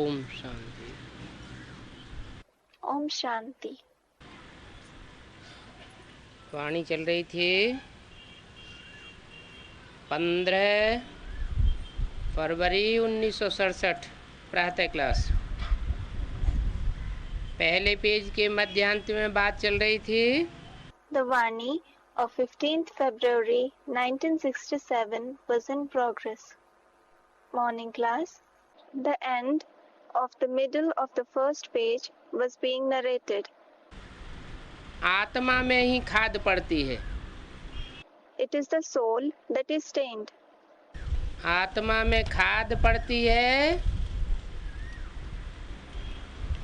ओम शांति। ओम शांति। वाणी चल रही थी 15 फरवरी 1967 प्रातः क्लास। पहले पेज के मध्यांत में बात चल रही थी The Vani of 15th February 1967 was in progress. Morning class. The end of the middle of the first page was being narrated. आत्मा में ही खाद पड़ती है। It is the soul that is stained. आत्मा में खाद पड़ती है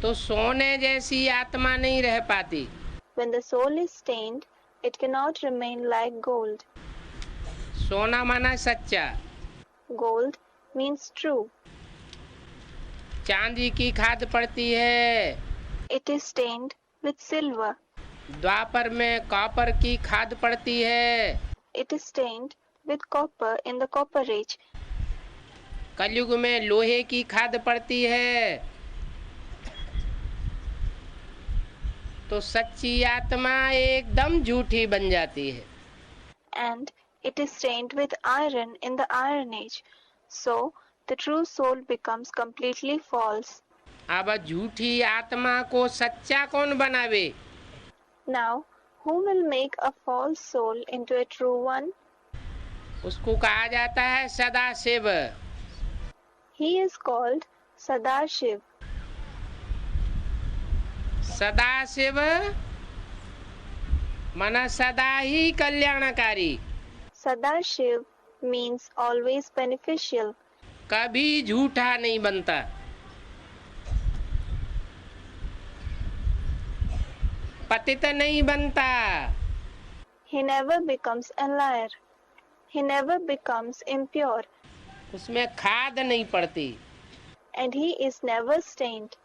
तो सोने जैसी आत्मा नहीं रह पाती। When the soul is stained, it cannot remain like gold. सोना माना सच्चा। Gold means true. चांदी की खाद पड़ती है। It is stained with silver. द्वापर में कॉपर की खाद पड़ती है। It is stained with copper in the Copper Age. कलयुग में लोहे की खाद पड़ती है। तो सच्ची आत्मा एकदम झूठी बन जाती है। And it is stained with iron in the Iron Age. So the true soul becomes completely false. अब झूठी आत्मा को सच्चा कौन बनावे? Now, who will make a false soul into a true one? उसको कहा जाता है Sadashiv. He is called Sadashiv. Sadashiv माना सदा ही कल्याणकारी। Sadashiv means always beneficial. कभी झूठा नहीं बनता। पतित नहीं बनता। He never becomes a liar. He never becomes impure. उसमें खाद नहीं पड़ती। And he is never stained.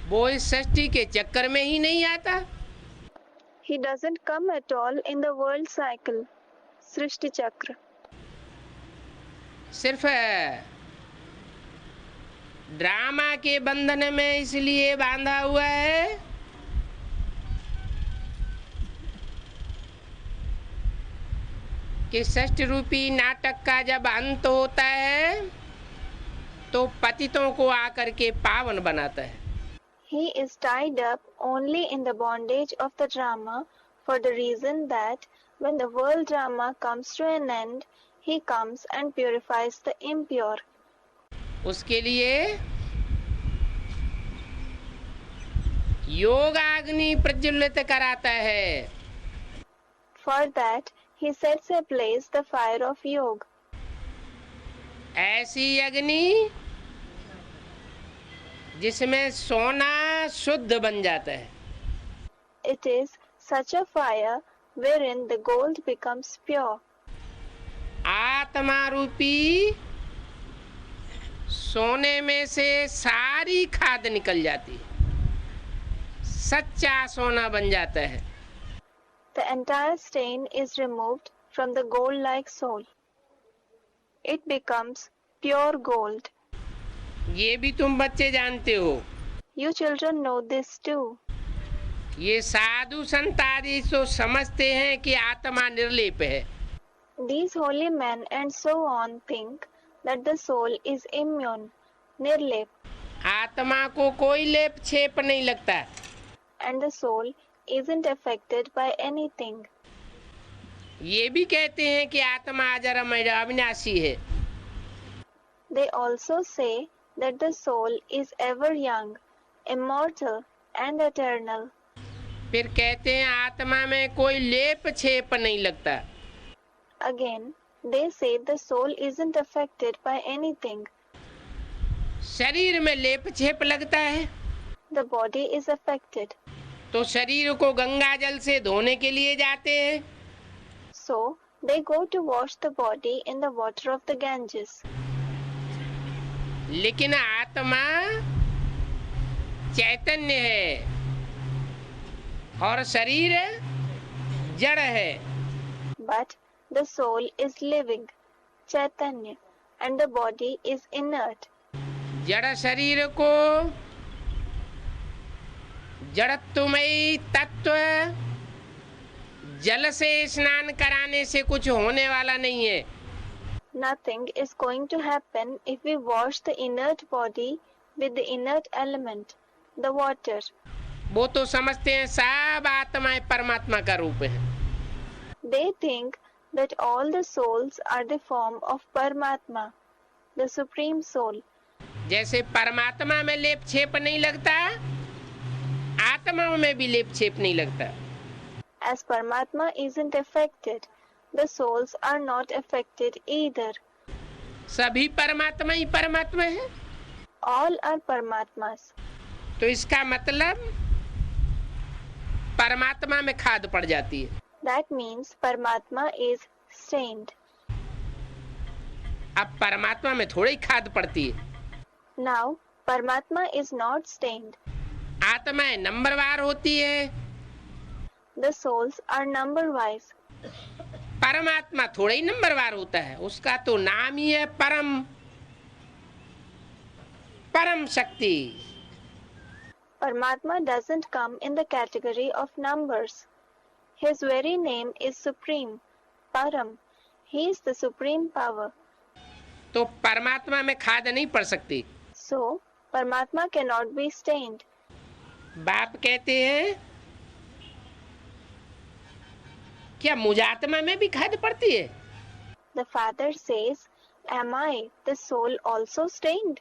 वो इस सृष्टि के चक्कर में ही नहीं आता। He doesn't come at all in the world cycle. Srishti Chakra. सिर्फ ड्रामा के बंधन में इसलिए बांधा हुआ है कि षष्ठ रूपी नाटक का जब अंत होता है तो पतितों को आकर के पावन बनाता है। He is tied up only in the bondage of the drama for the reason that when the world drama comes to an end, he comes and purifies the impure. उसके लिए योगाग्नि प्रज्वलित कराता है। For that, he sets ablaze the fire of yoga. ऐसी अग्नि जिसमें सोना शुद्ध बन जाता है। It is such a fire wherein the gold becomes pure. आत्मा रूपी सोने में से सारी खाद निकल जाती है। सच्चा सोना बन जाता है। The entire stain is removed from the gold-like soul. It becomes pure gold. ये भी तुम बच्चे जानते हो। You children know this too. ये साधु संत आदि तो समझते हैं कि आत्मा निर्लेप है। These holy men and so on think that the soul is immune, nirlep, आत्मा को कोई लेप छेप नहीं लगता। and the soul isn't affected by anything. ये भी कहते हैं कि आत्मा अजर अमर अविनाशी है। They also say that the soul is ever young, immortal, and eternal. फिर कहते हैं आत्मा में कोई लेप छेप नहीं लगता। Again, they say the soul isn't affected by anything. शरीर में लेप छेप लगता है The body is affected. तो शरीर को गंगा जल से धोने के लिए जाते हैं। So, they go to wash the body in the water of the Ganges. लेकिन आत्मा चैतन्य है और शरीर जड़ है। But the soul is living, Chaitanya, and the body is inert. जड़ शरीर को जड़त्वमयी तत्व जल से स्नान कराने से कुछ होने वाला नहीं है। Nothing is going to happen if we wash the inert body with the inert element, the water. वो तो समझते हैं सब आत्माएं परमात्मा का रूप है। They think that all the souls are the form of Paramatma, the Supreme Soul. जैसे परमात्मा में लेप छेप नहीं लगता, आत्माओं में भी लेप छेप नहीं लगता। As Paramatma isn't affected, the souls are not affected either. सभी परमात्मा ही परमात्मा है। All are Paramatmas. तो इसका मतलब परमात्मा में खाद पड़ जाती है। That means Paramatma is stained. अब परमात्मा में थोड़ी खाद पड़ती है। Now, Paramatma is not stained. आत्माएं नंबरवार होती है, The souls are number-wise. परमात्मा थोड़ा ही नंबरवार होता है। उसका तो नाम ही है परम, परम शक्ति। Paramatma doesn't come in the category of numbers. His very name is Supreme, Param. He is the supreme power. तो परमात्मा में खाद नहीं पड़ सकती। So, Paramatma cannot be stained. बाप कहते हैं क्या मुझ आत्मा में भी खाद पड़ती है? The father says, Am I, the soul, also stained?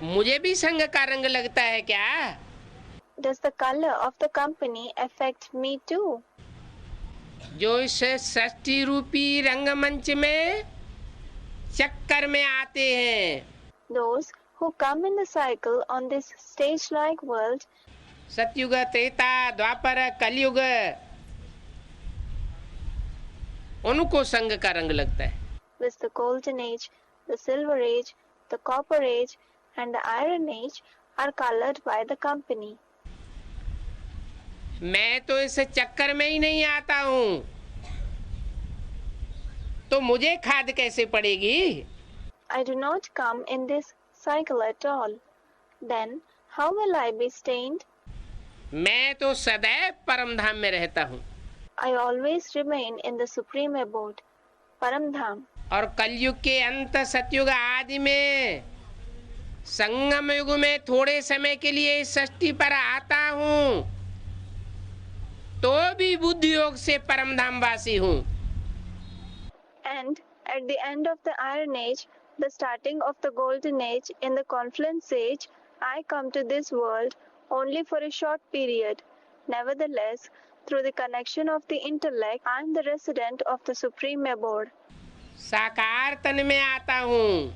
मुझे भी संग का रंग लगता है क्या? Does the color of the company affect me too? जो इस सृष्टि रूपी रंगमंच में चक्कर में आते हैं, Those who come in the cycle on this stage-like world, सतयुग, त्रेता, द्वापर, कलयुग, उनको संग का रंग लगता है। with the golden age, the silver age, the copper age, and the iron age are colored by the company. मैं तो इस चक्कर में ही नहीं आता हूँ, तो मुझे खाद कैसे पड़ेगी? I do not come in this cycle at all. Then how will I be stained? मैं तो सदैव परम धाम में रहता हूँ। I always remain in the supreme abode, Paramdham. और कलयुग के अंत, सतयुग आदि में, संगम युग में थोड़े समय के लिए इस सृष्टि पर आता हूँ, तो भी बुद्धि योग से परम धाम वासी हूँ। And at the end of the iron age, the starting of the golden age, in the confluence age, I come to this world only for a short period. Nevertheless, through the connection of the intellect, I am the resident of the supreme abode. साकार तन में आता हूँ,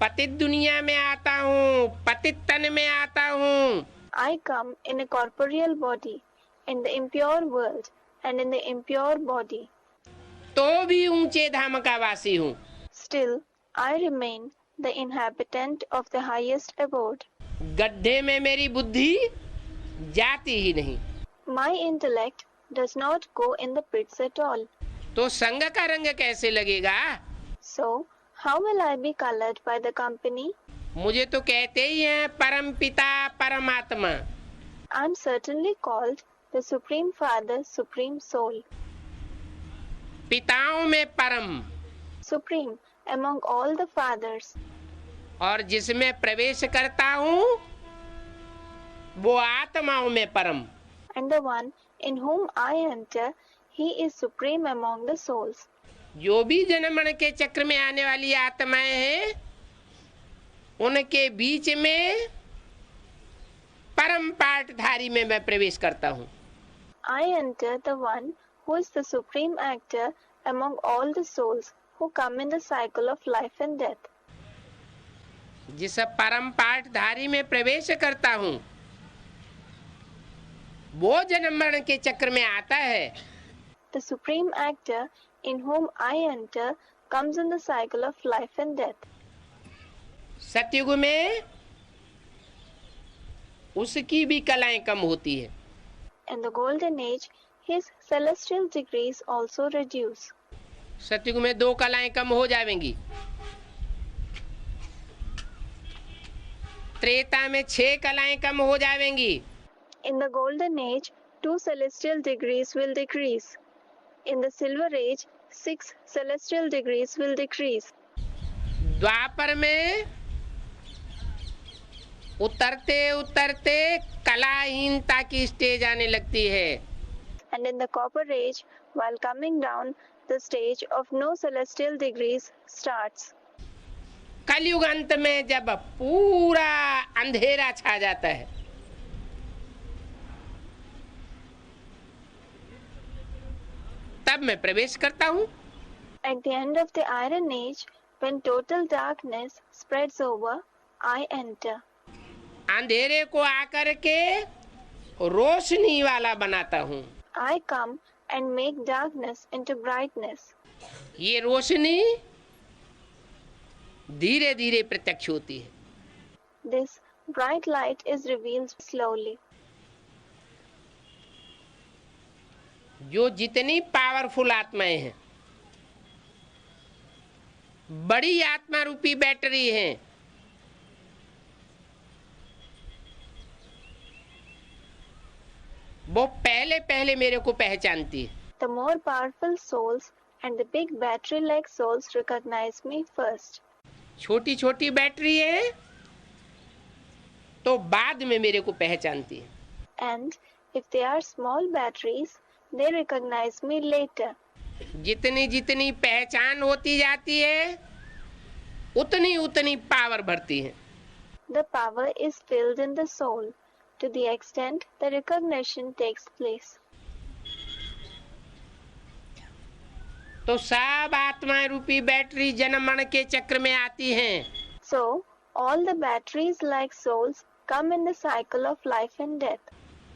पतित दुनिया में आता हूँ, पतित तन में आता हूँ। I come in a corporeal body, in the impure world, and in the impure body. तो भी ऊंचे धाम का वासी हूँ। Still, I remain the inhabitant of the highest abode. गड्ढे में मेरी बुद्धि जाती ही नहीं। My intellect does not go in the pits at all. तो संग का रंग कैसे लगेगा? So, how will I be colored by the company? मुझे तो कहते ही हैं परम पिता परमात्मा। I am certainly called the Supreme Father, Supreme Soul. पिताओं में परम, Supreme among all the fathers. और जिसमें प्रवेश करता हूँ वो आत्माओं में परम। And the one in whom I enter, he is supreme among the souls. जो भी जन्म मरण के चक्र में आने वाली आत्माएं हैं, उनके बीच में परम पाठधारी में मैं प्रवेश करता हूँ। I enter the one who is the supreme actor among all the souls who come in the cycle of life and death. जिस परम पाठधारी में प्रवेश करता हूँ, वो जन्म मरण के चक्र में आता है। The supreme actor in whom I enter comes in the cycle of life and death. सतयुग में उसकी भी कलाएं कम होती है। In the golden age, his celestial degrees also reduce. सतयुग में 2 कलाएं कम हो जाएंगी, त्रेता में 6 कलाएं कम हो जाएंगी। In the golden age, 2 celestial degrees will decrease. In the silver age, 6 celestial degrees will decrease. द्वापर में उतरते उतरते कलाहीनता की स्टेज आने लगती है। And in the copper age, while coming down, the stage of no celestial degrees starts. कलयुग अंत में जब पूरा अंधेरा छा जाता है, तब मैं प्रवेश करता हूँ। At the end of the Iron Age, when total darkness spreads over, I enter. अंधेरे को आकर के रोशनी वाला बनाता हूँ। I come and make darkness into brightness. ये रोशनी धीरे धीरे प्रत्यक्ष होती है। This bright light is revealed slowly. जो जितनी पावरफुल आत्माएं हैं, बड़ी आत्मा रूपी बैटरी हैं, वो पहले पहले मेरे को पहचानती है। The more powerful souls and the big battery-like souls recognize me first. छोटी छोटी बैटरी है तो बाद में मेरे को पहचानती है। And if they are small batteries, they recognize me later. जितनी जितनी पहचान होती जाती है, उतनी उतनी पावर बढ़ती है। The power is filled in the soul to the extent the recognition takes place. तो सब आत्मा रूपी बैटरी जन्म मरण के चक्र में आती हैं। So, all the batteries like souls come in the cycle of life and death.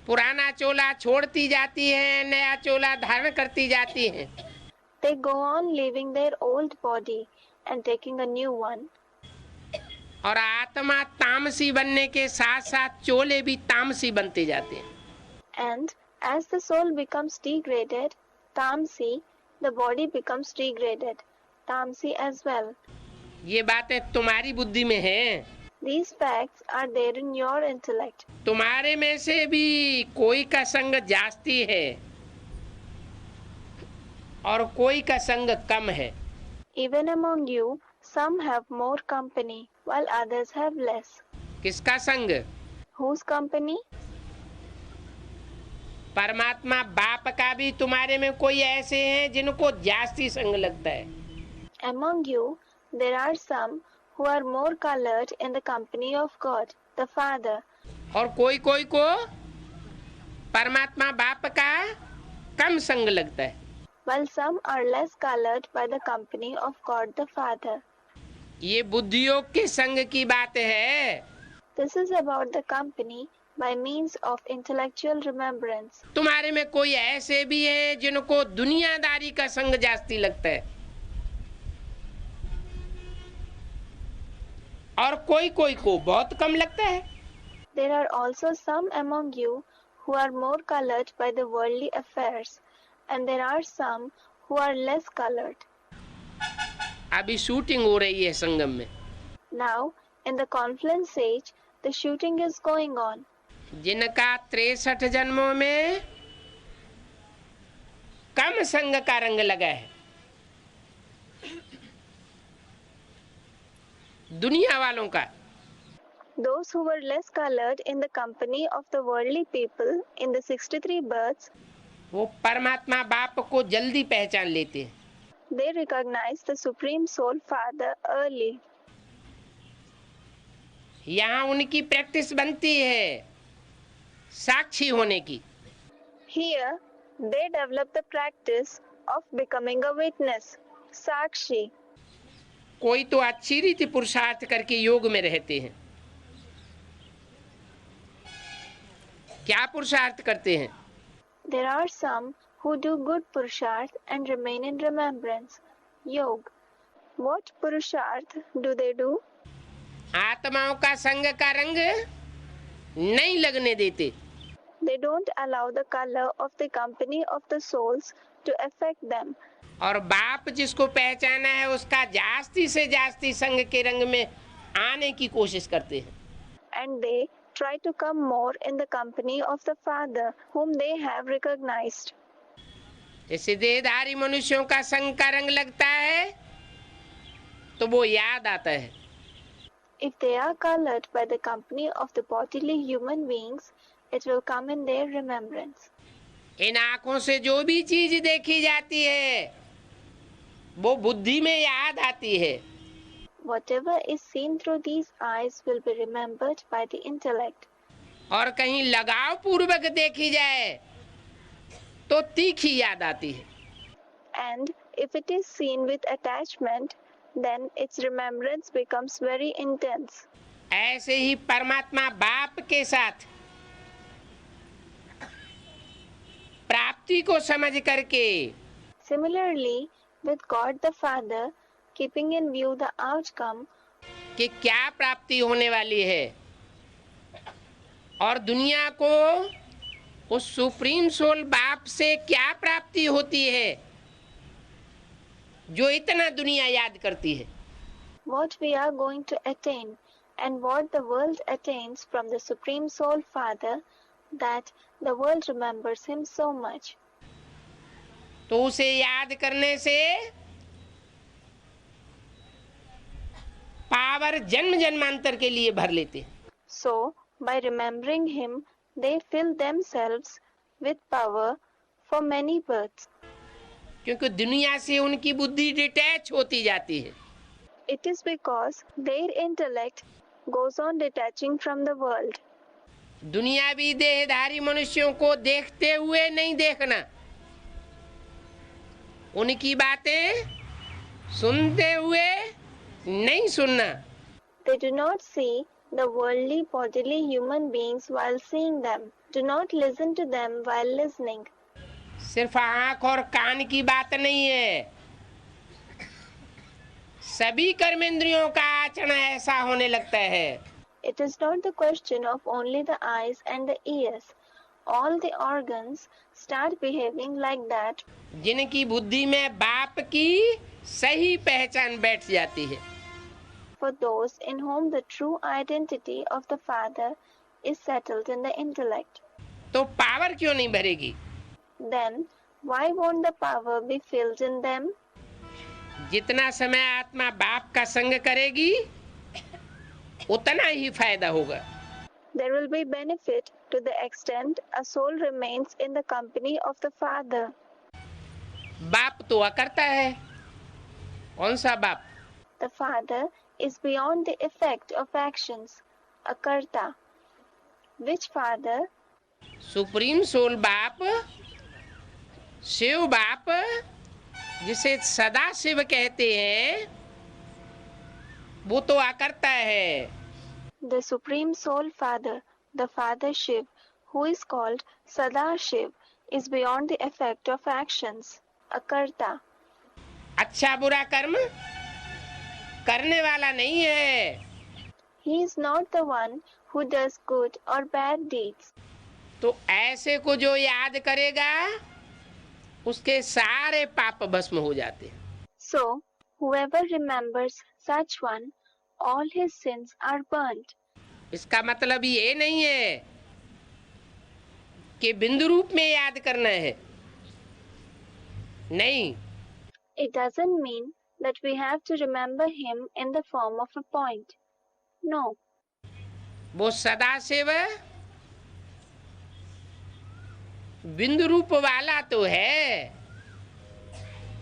पुराना चोला छोड़ती जाती है, नया चोला धारण करती जाती है। They go on leaving their old body and taking a new one. और आत्मा तामसी बनने के साथ साथ चोले भी तामसी बनते जाते हैं। And as the soul becomes degraded, Tamsi, the body becomes degraded, Tamsi as well. ये बातें तुम्हारी बुद्धि में हैं। These facts are there in your intellect. तुम्हारे में से भी कोई का संग जास्ती है और कोई का संग कम है। Even among you, some have more company, while others have less. किसका संग? Whose company? परमात्मा बाप का भी तुम्हारे में कोई ऐसे हैं जिनको जास्ती संग लगता है। Among you, there are some who are more colored in the company of God, the Father. और कोई कोई को परमात्मा बाप का कम संग लगता है। While some are less colored by the company of God the Father. ये बुद्धियोग के संग की बात है। This is about the company by means of intellectual remembrance. तुम्हारे में कोई ऐसे भी हैं जिनको दुनियादारी का संग जास्ती लगता है और कोई कोई को बहुत कम लगता है। There are also some among you who are more colored by the worldly affairs, and there are some who are less colored. अभी शूटिंग हो रही है संगम में। Now, in the confluence stage, the shooting is going on. जिनका 63 जन्मों में कम संग का रंग लगा है, दुनिया वालों का, Those who were less colored in the company of the worldly people in the 63 births, वो परमात्मा बाप को जल्दी पहचान लेते हैं। they recognize the Supreme Soul Father early. यहाँ उनकी प्रैक्टिस बनती है साक्षी होने की। Here, they develop the practice of becoming a witness, Sakshi. कोई तो अच्छी रीति पुरुषार्थ करके योग में रहते हैं। क्या पुरुषार्थ करते हैं? There are some who do good purusharth and remain in remembrance, Yog. What purusharth do they do? आत्माओं का संग का रंग नहीं लगने देते। They don't allow the color of the company of the souls to affect them. और बाप जिसको पहचाना है उसका जास्ती से जास्ती संग के रंग में आने की कोशिश करते हैं। And they try to come more in the company of the Father whom they have recognized. जैसे देहधारी मनुष्यों का संग का रंग लगता है तो वो याद आता है। If they are colored by the company of the bodily human beings, it will come in their remembrance. इन आंखों से जो भी चीज देखी जाती है वो बुद्धि में याद आती है। Whatever is seen through these eyes will be remembered by the intellect. और कहीं लगाव पूर्वक देखी जाए तो तीखी याद आती है। And if it is seen with attachment, then its remembrance becomes very intense. ऐसे ही परमात्मा बाप के साथ प्राप्ति को समझ करके Similarly, with God the Father, keeping in view the outcome, कि क्या प्राप्ति होने वाली है और दुनिया को उस सुप्रीम सोल बाप से क्या प्राप्ति होती है जो इतना दुनिया याद करती है। what we are going to attain, and what the world attains from the Supreme Soul Father, that the world remembers him so much. तो उसे याद करने से पावर जन्म जन्मांतर के लिए भर लेते हैं। So, by remembering him, they fill themselves with power for many births. क्योंकि दुनिया से उनकी बुद्धि डिटैच होती जाती है। It is because their intellect goes on detaching from the world. दुनियावी देहधारी मनुष्यों को देखते हुए नहीं देखना, उनकी बातें सुनते हुए नहीं सुनना। They do not see the worldly bodily human beings while seeing them. Do not listen to them while listening. सिर्फ आंख और कान की बात नहीं है, सभी कर्मेंद्रियों का आचरण ऐसा होने लगता है। It is not the question of only the eyes and the ears. All the organs start behaving like that. जिनकी बुद्धि में बाप की सही पहचान बैठ जाती है। For those in whom the true identity of the Father is settled in the intellect. तो पावर क्यों नहीं भरेगी? Then, why won't the power be filled in them? जितना समय आत्मा बाप का संग करेगी उतना ही फायदा होगा। There will be benefit to the extent a soul remains in the company of the Father. बाप तो अकर्ता है। कौन सा बाप? The Father is beyond the effect of actions, a karta. Which Father? Supreme soul बाप, शिव बाप, जिसे सदा शिव कहते हैं, वो तो अकर्ता है। The Supreme Soul Father, the Father Shiv, who is called Sada Shiv, is beyond the effect of actions, a karta. अच्छा बुरा कर्म करने वाला नहीं है। He is not the one who does good or bad deeds. तो ऐसे को जो याद करेगा उसके सारे पाप भस्म हो जाते हैं। So, whoever remembers such one, all his sins are burnt. इसका मतलब ये नहीं है कि बिंदु रूप में याद करना है, नहीं। It doesn't mean that we have to remember him in the form of a point. No. वो सदा शिव बिंदु रूप वाला तो है,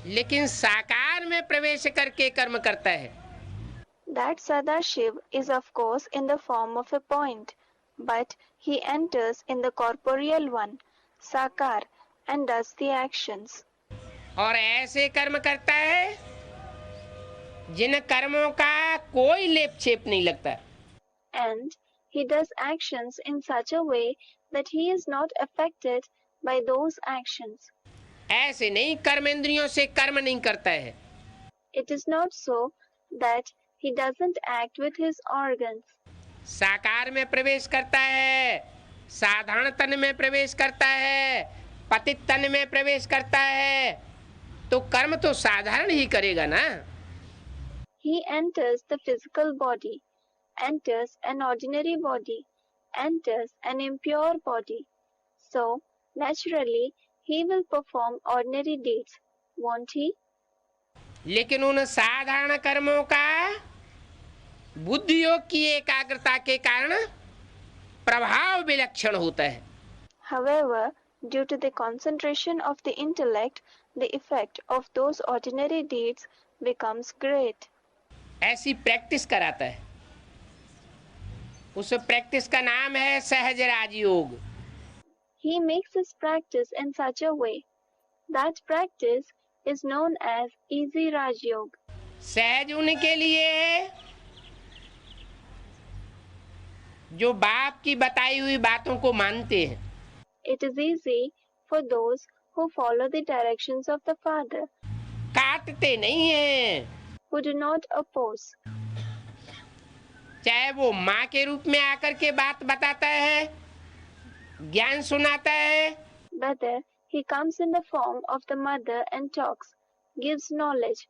लेकिन साकार में प्रवेश करके कर्म करता है। That Sadashiv is of course in the form of a point, but he enters in the corporeal one, Sakar, and does the actions. और ऐसे कर्म करता है जिन कर्मों का कोई लेप छेप नहीं लगता। And he does actions in such a way that he is not affected by those actions. ऐसे नहीं कर्मेंद्रियों से कर्म नहीं करता है। It is not so that he doesn't act with his organs. साकार में प्रवेश करता है, साधारण तन में प्रवेश करता है, पतित तन में प्रवेश करता है तो कर्म तो साधारण ही करेगा ना। He enters the physical body, enters an ordinary body, enters an impure body. So, naturally, he will perform ordinary deeds, won't he? लेकिन उन साधारण कर्मों का बुद्धि योग की एकाग्रता के कारण प्रभाव विलक्षण होता है। However, due to the concentration of the intellect, the effect of those ordinary deeds becomes great. ऐसी प्रैक्टिस कराता है। उस प्रैक्टिस का नाम है सहज राजयोग। He makes his practice in such a way. That practice is known as easy Raj Yoga. सहज उनके लिए है जो बाप की बताई हुई बातों को मानते हैं। It is easy for those who follow the directions of the Father, काटते नहीं हैं, who do not oppose. चाहे वो माँ के रूप में आकर के बात बताता है, ज्ञान सुनाता है, Whether he comes in the form of the mother and talks, gives knowledge,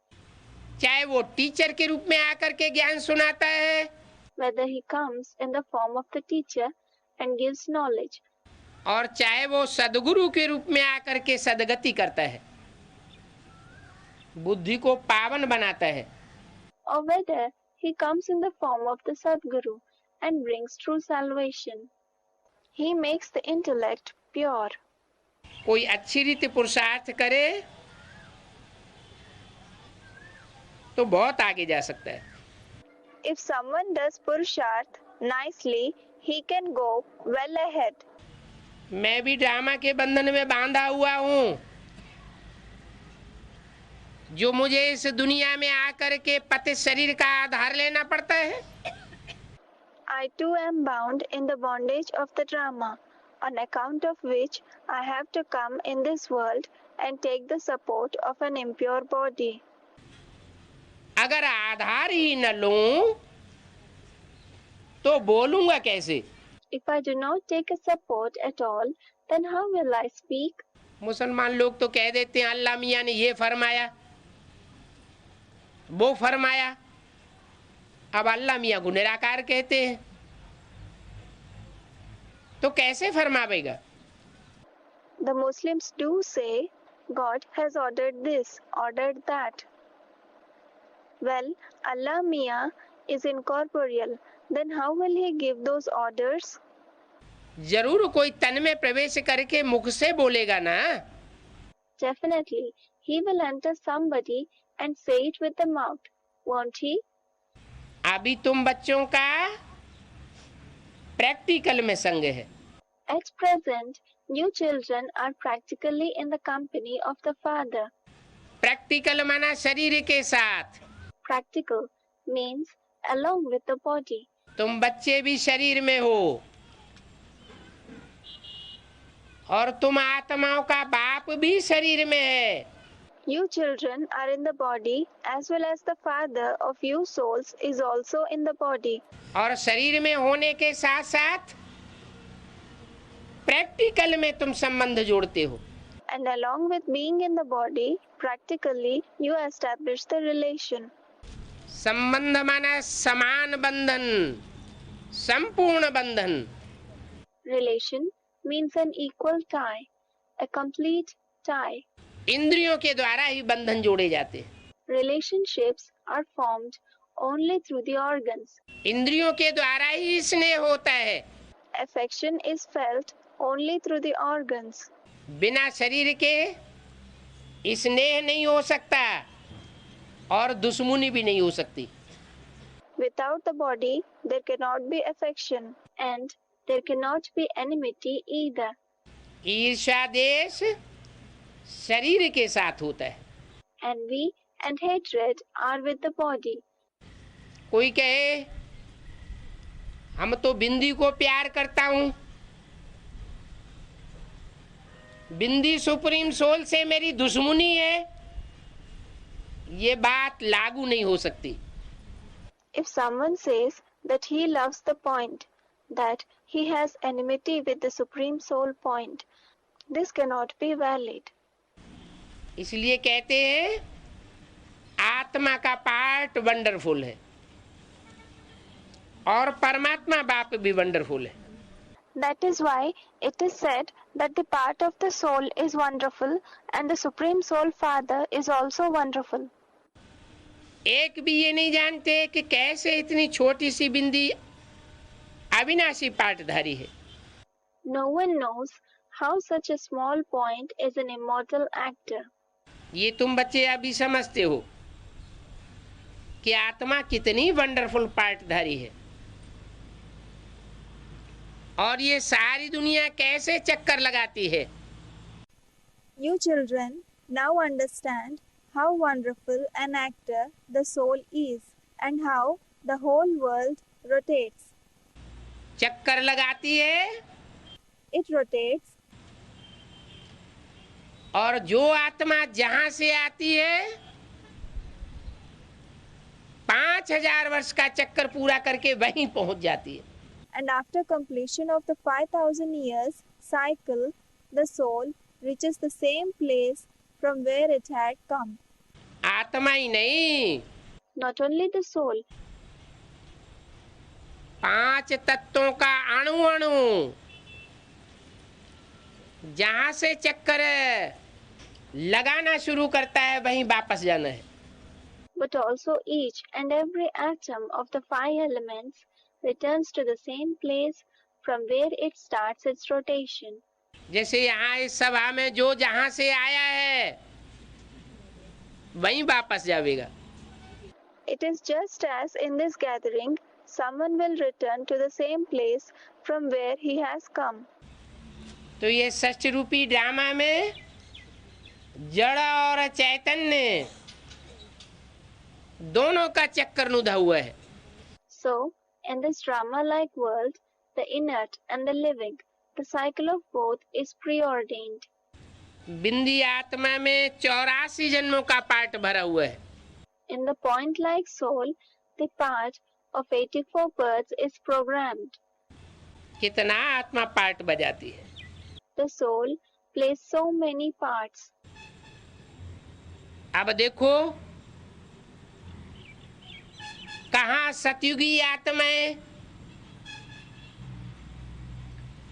चाहे वो टीचर के रूप में आकर के ज्ञान सुनाता है, whether he comes in the form of the teacher and gives knowledge, और चाहे वो सदगुरु के रूप में आकर के सदगति करता है, बुद्धि को पावन बनाता है, or whether he comes in the form of the Sadguru and brings true salvation. He makes the intellect pure. कोई अच्छी रीति पुरुषार्थ करे तो बहुत आगे जा सकता है। If someone does Purusharth nicely, he can go well ahead. मैं भी ड्रामा के बंधन में बांधा हुआ हूँ, जो मुझे इस दुनिया में आकर के पतित शरीर का आधार लेना पड़ता है। I too am bound in the bondage of the drama, on account of which I have to come in this world and take the support of an impure body. अगर आधार ही न लूं तो बोलूंगा कैसे? If I do not take a support at all, then how will I speak? मुसलमान लोग तो कह देते हैं अल्लाह मियाँ ने ये फरमाया, वो फरमाया। अब अल्लाह मियाँ को निराकार कहते हैं, तो कैसे फरमावेगा? The Muslims do say, God has ordered this, ordered that. Well, Allah Mia is incorporeal, then how will he give those orders? जरूर कोई तन में प्रवेश करके मुख से बोलेगा ना। Definitely, he will enter somebody and say it with the mouth, won't he? अभी तुम बच्चों का प्रैक्टिकल में संग है। At present, you children are practically in the company of the Father. Practical माना शरीर के साथ। Practical means along with the body. तुम बच्चे भी शरीर में हो और तुम आत्माओं का बाप भी शरीर में है। You children are in the body as well as the Father of you souls is also in the body. और शरीर में होने के साथ साथ प्रैक्टिकल में तुम संबंध जोड़ते हो। And along with being in the body, practically you establish the relation. संबंध माना समान बंधन, संपूर्ण बंधन। Relation means an equal tie, a complete tie. इंद्रियों के द्वारा ही बंधन जोड़े जाते हैं। Relationships are formed only through the organs. इंद्रियों के द्वारा ही स्नेह होता है। Affection is felt only through the organs. बिना शरीर के स्नेह नहीं हो सकता और दुश्मनी भी नहीं हो सकती। Without the body, there cannot be affection and there cannot be enmity either. ईर्ष्या देश शरीर के साथ होता है। Envy and hatred are with the body. कोई कहे हम तो बिंदी को प्यार करता हूँ, बिंदी सुप्रीम सोल से मेरी दुश्मनी है, ये बात लागू नहीं हो सकती। If someone says that he loves the point, that he has enmity with the Supreme Soul point, This cannot be valid. इसलिए कहते हैं आत्मा का पार्ट वंडरफुल है और परमात्मा बाप भी वंडरफुल है। That is why it is said that the part of the soul is wonderful and the Supreme Soul Father is also wonderful. एक भी ये नहीं जानते कि कैसे इतनी छोटी सी बिंदी अविनाशी पार्टधारी है। No one knows how such a small point is an immortal actor. ये तुम बच्चे अभी समझते हो कि आत्मा कितनी वंडरफुल पार्टधारी है और ये सारी दुनिया कैसे चक्कर लगाती है। You children now understand how wonderful an actor the soul is and how the whole world rotates. चक्कर लगाती है It rotates, और जो आत्मा जहां से आती है 5000 वर्ष का चक्कर पूरा करके वहीं पहुंच जाती है। and after completion of the 5,000 years cycle, the soul reaches the same place from where it had come. आत्मा ही नहीं, Not only the soul, 5 तत्वों का अणु अणु जहां से चक्कर लगाना शुरू करता है वहीं वापस जाना है। but also each and every atom of the 5 elements returns to the same place from where it starts its rotation. जैसे यहाँ इस सभा में जो जहां से आया है वहीं वापस जाएगा। It is just as in this gathering, someone will return to the same place from where he has come. तो ये षष्ठ रूपी ड्रामा में जड़ और चैतन्य दोनों का चक्कर नुधा हुआ है। So, in this drama-like world, the inert and the living, the cycle of both is preordained. बिंदी आत्मा में 84 जन्मों का पार्ट भरा हुआ है। In the point-like soul, the part of 84 births is programmed. कितना आत्मा पार्ट बजाती है। The soul plays so many parts. अब देखो कहाँ सतयुगी आत्माएं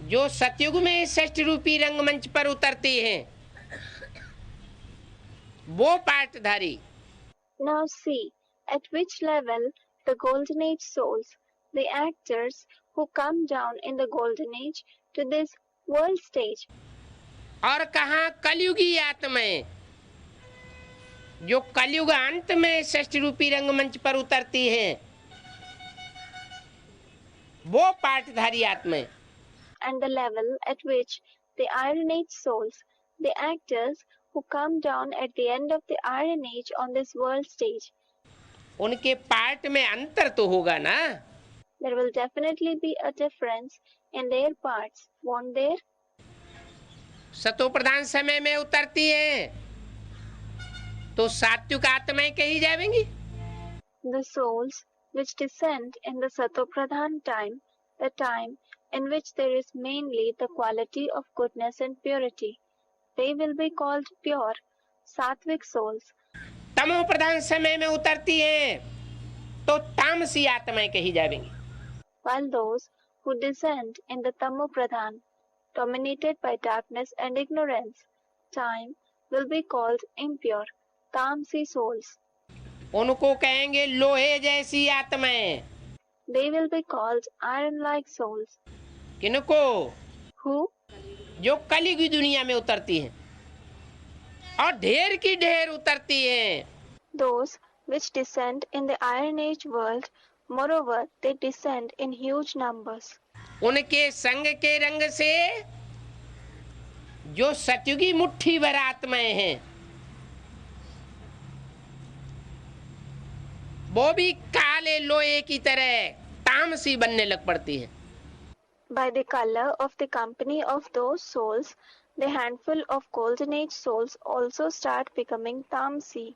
जो सतयुग में षष्ठ रूपी रंगमंच पर उतरती हैं वो पार्टधारी। Now see at which level the Golden Age souls, the actors who come down in the Golden Age to this world stage. और कहाँ कलयुगी आत्माएं जो कलयुग अंत में षष्ठ रूपी रंगमंच पर उतरती हैं वो पार्टधारी आत्माएं। And the level at which the Iron Age souls, the actors who come down at the end of the Iron Age on this world stage. उनके पार्ट में अंतर तो होगा ना। There will definitely be a difference in their parts, won't there? सतो प्रधान समय में उतरती है तो सात्विक आत्माएं कही जाएंगी। The souls which descend in the Sato-Pradhan time, the time in which there is mainly the quality of goodness and purity, they will be called pure, sattvic souls. तमो प्रधान समय में उतरती है तो तामसी आत्माएं कही जाएंगी। While those who descend in the Tamo-Pradhan, dominated by darkness and ignorance, time will be called impure, tamsi souls. उनको कहेंगे लोहे जैसी आत्माएं। They will be called iron-like souls. किनको? Who? जो कलयुगी दुनिया में उतरती हैं और ढेर की ढेर उतरती हैं। Those which descend in the Iron Age world, moreover, they descend in huge numbers. उनके संग के रंग से जो सतयुगी मुट्ठी भर आत्माएं हैं वो भी काले लोहे की तरह तामसी बनने लग पड़ती है। By the color of the company of those souls, the handful of Golden Age souls also start becoming tamsi,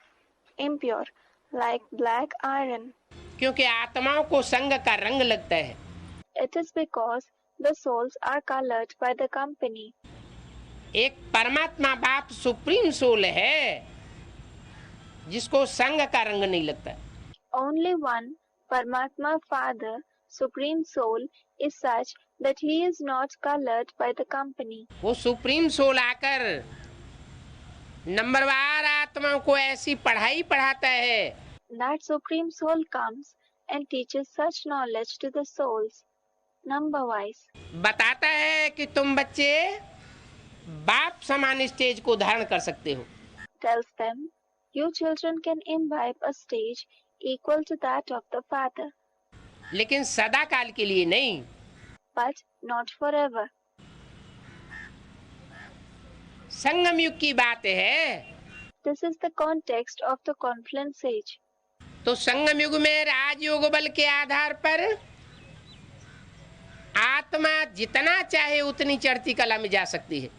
impure, like black iron. क्योंकि आत्माओं को संग का रंग लगता है। It is because the souls are colored by the company. एक परमात्मा बाप सुप्रीम सोल है जिसको संग का रंग नहीं लगता। Only one Paramatma Father, Supreme Soul, is such that he is not colored by the company. वो सुप्रीम सोल आकर नंबरवार आत्माओं को ऐसी पढ़ाई पढ़ाता है, That Supreme Soul comes and teaches such knowledge to the souls, number-wise. बताता है कि तुम बच्चे बाप समान स्टेज को धारण कर सकते हो, Tells them, you children can imbibe a stage equal to that of the Father, लेकिन सदा काल के लिए नहीं। but not forever. संगम युग की बात है। This is the context of the confluence age. तो संगम युग में राजयोग बल के आधार पर आत्मा जितना चाहे उतनी चढ़ती कला में जा सकती है।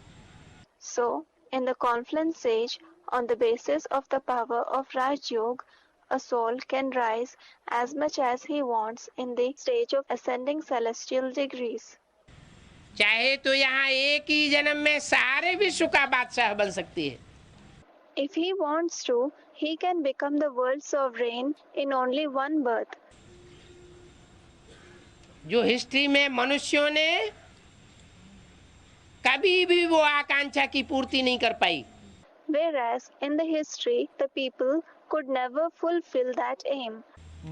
So, in the confluence age, on the basis of the power of Raj Yoga, a soul can rise as much as he wants in the stage of ascending celestial degrees. चाहे तो यहाँ एक ही जन्म में सारे विश्व का बादशाह बन सकती है। If he wants to, he can become the world sovereign in only one birth. जो हिस्ट्री में मनुष्यों ने कभी भी वो आकांक्षा की पूर्ति नहीं कर पाई। Whereas in the history, the people could never fulfill that aim.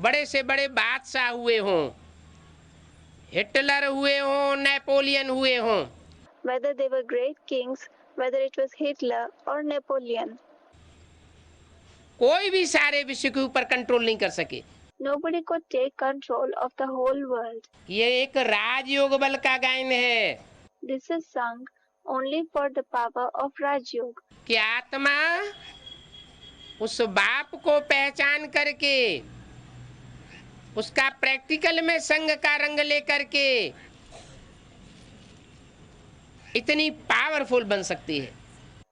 बड़े से बड़े बादशाह हुए हों, हिटलर हुए हों, नेपोलियन हुए हों, Whether they were great kings, whether it was Hitler or Napoleon, कोई भी सारे विश्व के ऊपर कंट्रोल नहीं कर सके। nobody could take control of the whole world. ये एक राजयोग बल का गायन है This is sung only for the power of Raj Yoga. कि आत्मा उस बाप को पहचान करके उसका प्रैक्टिकल में संग का रंग लेकर के इतनी पावरफुल बन सकती है।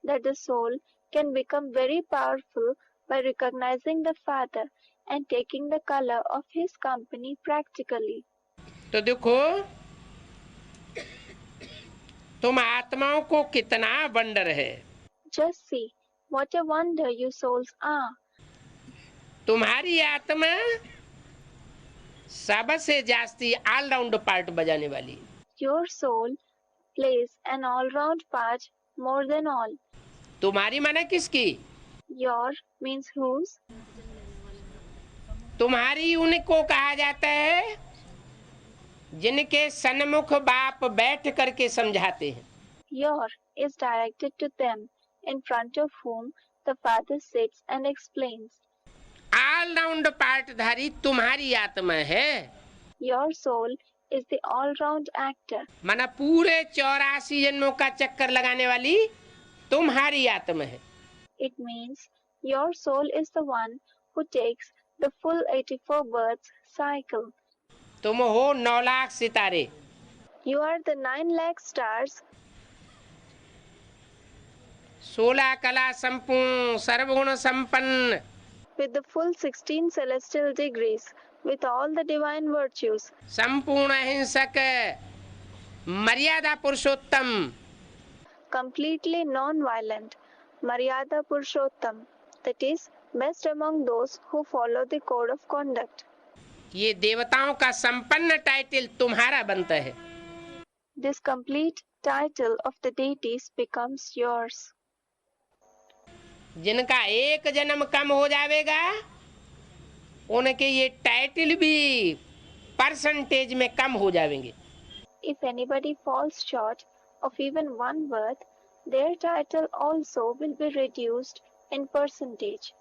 That the soul can become very powerful by recognizing the Father and taking the color of his company practically. तो देखो तुम आत्माओं को कितना वंडर है। Just see what a wonder you souls are. तुम्हारी आत्मा सबसे जास्ती ऑलराउंड पार्ट बजाने वाली। Your soul plays an all-round part more than all. तुम्हारी माने किसकी? Your means whose? तुम्हारी उनको कहा जाता है जिनके सन्मुख बाप बैठ करके समझाते हैं। Your is directed to them in front of whom the Father sits and explains. All round पार्टधारी तुम्हारी आत्मा है। Your soul is the all-round actor. माना पूरे 84 जन्मों का चक्कर लगाने वाली तुम्हारी आत्मा है। It means your soul is the one who takes the full 84 births cycle. तुम हो 9 लाख सितारे। You are the 9 lakh stars, 16 कला संपूर्ण सर्वगुण संपन्न, with the full 16 celestial degrees, with all the divine virtues, संपूर्ण अहिंसक, मर्यादा पुरुषोत्तम, completely non-violent, Maryada Purushottam, that is, best among those who follow the code of conduct. ये देवताओं का संपन्न टाइटल तुम्हारा बनता है। This complete title of the deities becomes yours. जिनका एक जन्म कम हो जाएगा उनके ये टाइटल भी परसेंटेज में कम हो जाएंगे। If anybody falls short of even one birth, their title also will be reduced in percentage.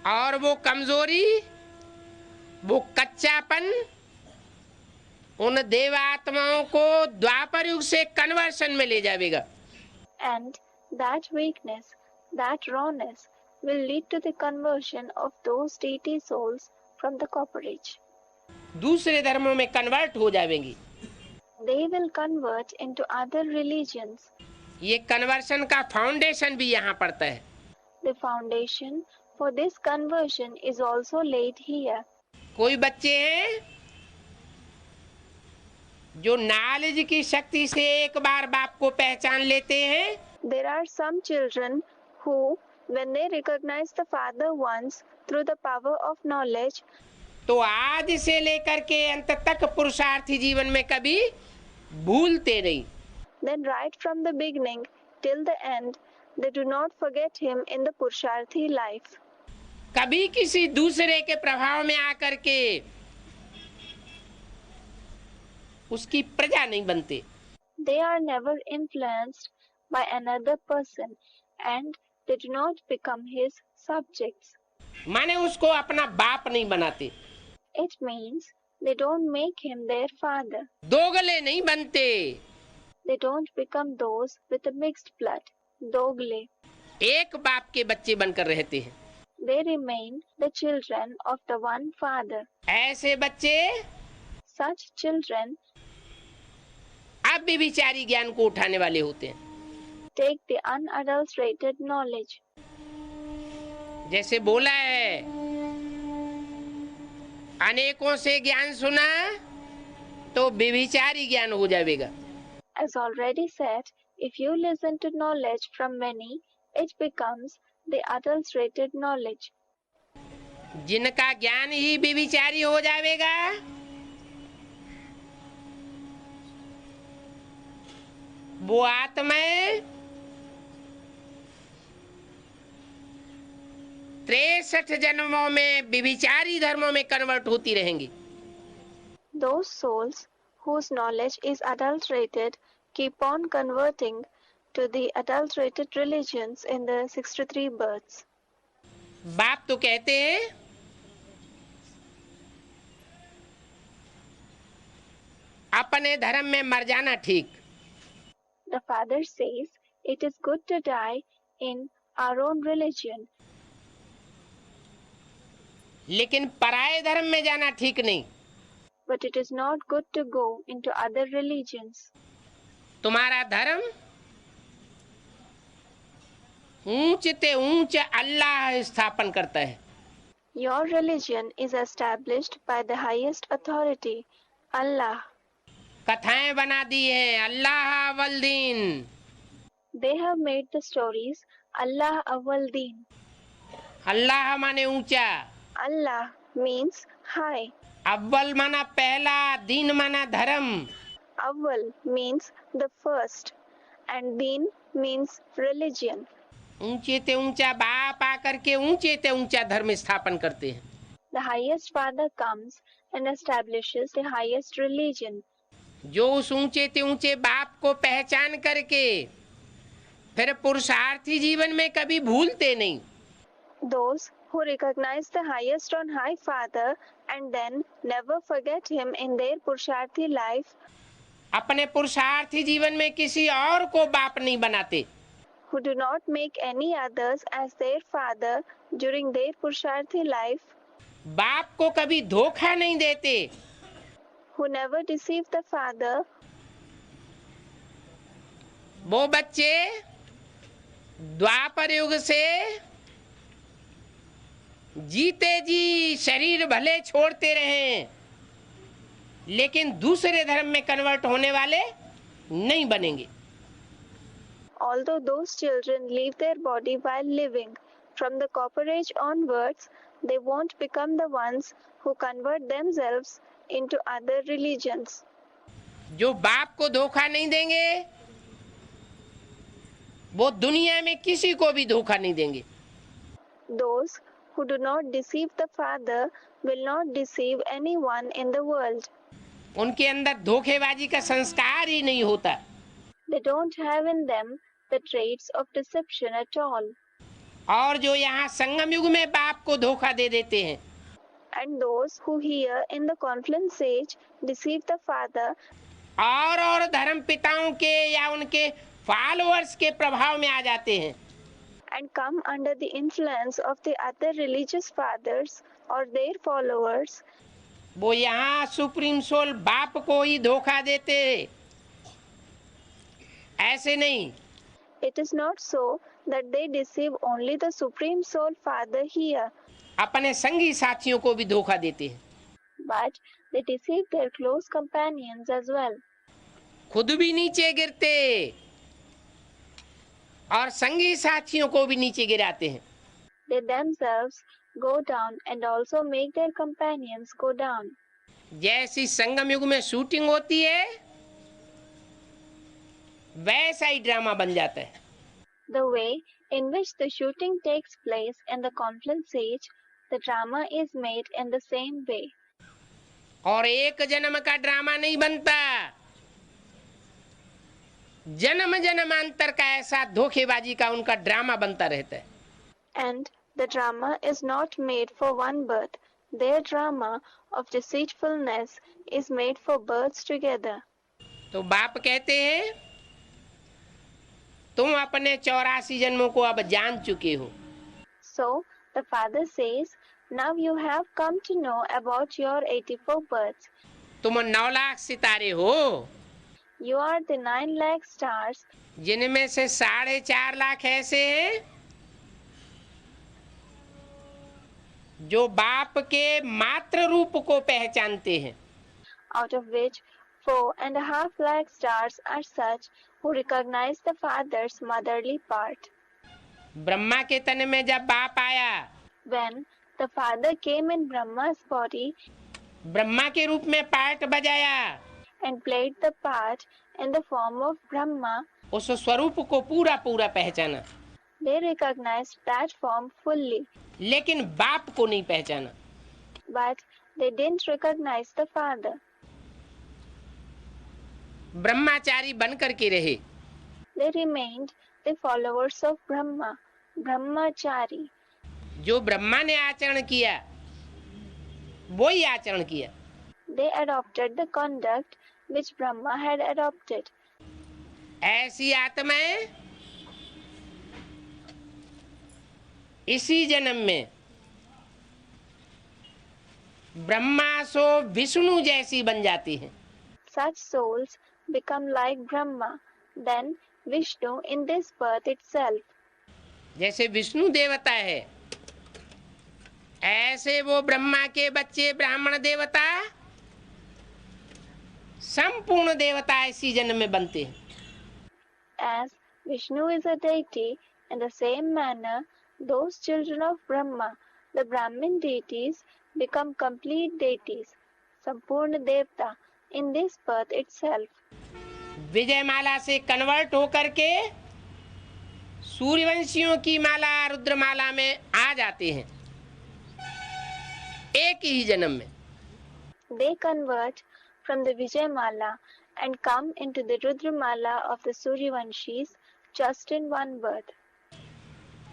और वो कमजोरी, वो कच्चापन उन देवात्माओं को द्वापर युग से कन्वर्शन में ले जाएगा। And that weakness, that rawness, will lead to the conversion of those deity souls from the copperage. दूसरे धर्मों में कन्वर्ट हो जाएंगी। They will convert into other religions. ये कन्वर्शन का फाउंडेशन भी यहाँ पड़ता है। The foundation for this conversion is also laid here. कोई बच्चे हैं जो नॉलेज की शक्ति से एक बार बाप को पहचान लेते हैं, There are some children who, when they recognize the Father once through the power of knowledge, तो आज से लेकर के अंत तक पुरुषार्थी जीवन में कभी भूलते नहीं। then right from the beginning till the end, they do not forget him in the Purusharthi life. कभी किसी दूसरे के प्रभाव में आकर के उसकी प्रजा नहीं बनते। They are never influenced by another person and they do not become his subjects. माने उसको अपना बाप नहीं बनाते। It means they don't make him their father. दोगले नहीं बनते। They don't become those with a mixed blood, dogle. एक बाप के बच्चे बनकर रहते हैं। They remain the children of the one father. ऐसे बच्चे Such children अब भी विचारी ज्ञान को उठाने वाले होते हैं। take the unadulterated knowledge. जैसे बोला है, अनेकों से ज्ञान सुना तो व्यभिचारी ज्ञान हो जाएगा। As already said, if you listen to knowledge from many, it becomes the adulterated knowledge. जिनका ज्ञान ही व्यभिचारी हो जाएगा, वो आत्माएं 63 जन्मों में व्यभिचारी धर्मों में कन्वर्ट होती रहेंगी। Those souls whose knowledge is adulterated keep on converting to the adulterated religions in the 63 births. बाप तो कहते हैं अपने धर्म में मर जाना ठीक। The father says it is good to die in our own religion, लेकिन पराये धर्म में जाना ठीक नहीं। but it is not good to go into other religions. तुम्हारा धर्म ऊंच ते ऊंच अल्लाह स्थापन करता है। Your religion is established by the highest authority, Allah. कथाएं बना दी हैं अल्लाह अव्वल दीन। They have made the stories Allah Awwal Deen. अल्लाह माने ऊंचा, Allah means high. अव्वल माना पहला, दीन माना धर्म। Awwal means the first and Deen means religion. ऊंचे ते ऊंचा बाप आकर के ऊंचे ते ऊंचा धर्म स्थापन करते हैं। The highest father comes and establishes the highest religion. जो उस ऊंचे ते ऊंचे बाप को पहचान करके फिर पुरुषार्थी जीवन में कभी भूलते नहीं। Those who recognize the highest on high father and then never forget him in their Purusharthi life, अपने पुरुषार्थी जीवन में किसी और को बाप नहीं बनाते। who do not make any others as their father during their Purusharthi life, बाप को कभी धोखा नहीं देते। who never deceive the father, वो बच्चे द्वापर युग से जीते जी शरीर भले छोड़ते रहे, लेकिन दूसरे धर्म में कन्वर्ट होने वाले नहीं बनेंगे। although those children leave their body while living, from the copper age onwards, they won't become the ones who convert themselves into other religions. जो बाप को धोखा नहीं देंगे वो दुनिया में किसी को भी धोखा नहीं देंगे। Those who do not deceive the father will not deceive anyone in the world. उनके अंदर धोखेबाजी का संस्कार ही नहीं होता। They don't have in them the traits of deception at all. और जो यहाँ संगम युग में बाप को धोखा दे देते हैं, And those who here in the confluence age deceive the father और धर्म पिताओं के या उनके फॉलोअर्स के प्रभाव में आ जाते हैं, and come under the influence of the other religious fathers or their followers, वो यहाँ सुप्रीम सोल बाप को ही धोखा देते हैं। ऐसे नहीं, it is not so that they deceive only the Supreme Soul Father here. अपने संगी साथियों को भी धोखा देते हैं। but they deceive their close companions as well. खुद भी नीचे गिरते और संगी साथियों को भी नीचे गिराते हैं। They themselves go down and also make their companions go down. जैसी संगम युग में शूटिंग होती है वैसा ही ड्रामा बन जाता है। The way in which the shooting takes place in the confluence age, the drama is made in the same way. और एक जन्म का ड्रामा नहीं बनता, जन्म जन्मांतर का ऐसा धोखेबाजी का उनका ड्रामा बनता रहता है। And the drama is not made for one birth. Their drama of deceitfulness is made for births together. तो बाप कहते हैं तुम अपने 84 जन्मों को अब जान चुके हो। So the father says, now you have come to know about your 84 births. तुम 9 लाख सितारे हो, You are the 9 lakh stars, जिनमें से 4.5 लाख ऐसे हैं जो बाप के मातृ रूप को पहचानते हैं, out of which 4.5 lakh stars are such who recognize the father's motherly part. Brahma के तन में जब बाप आया, When the father came in Brahma's body Brahma के रूप में पार्ट बजाया, and played the part in the form of Brahma, उस स्वरूप को पूरा पूरा पहचाना, they recognized that form fully, लेकिन बाप को नहीं पहचाना। but they didn't recognize the father. Brahmachari बन करके रहे, They remained the followers of Brahma, Brahmachari. जो ब्रह्मा ने आचरण किया वो ही आचरण किया। They adopted the conduct which Brahma had adopted. ऐसी आत्माएं इसी जन्म में ब्रह्मा सो विष्णु जैसी बन जाती हैं। Such souls become like Brahma, then Vishnu in this birth itself. जैसे विष्णु देवता है ऐसे वो ब्रह्मा के बच्चे ब्राह्मण देवता संपूर्ण देवता इसी जन्म में बनते हैं। As Vishnu is a deity, in the same manner, those children of Brahma, the Brahmin deities, become complete deities, Sampurna Devta, in this birth itself. विजय माला से कन्वर्ट होकर के सूर्यवंशियों की माला रुद्रमाला में आ जाते हैं एक ही जन्म में। They convert from the Vijay Mala and come into the Rudra Mala of the Suryavanshis just in one birth.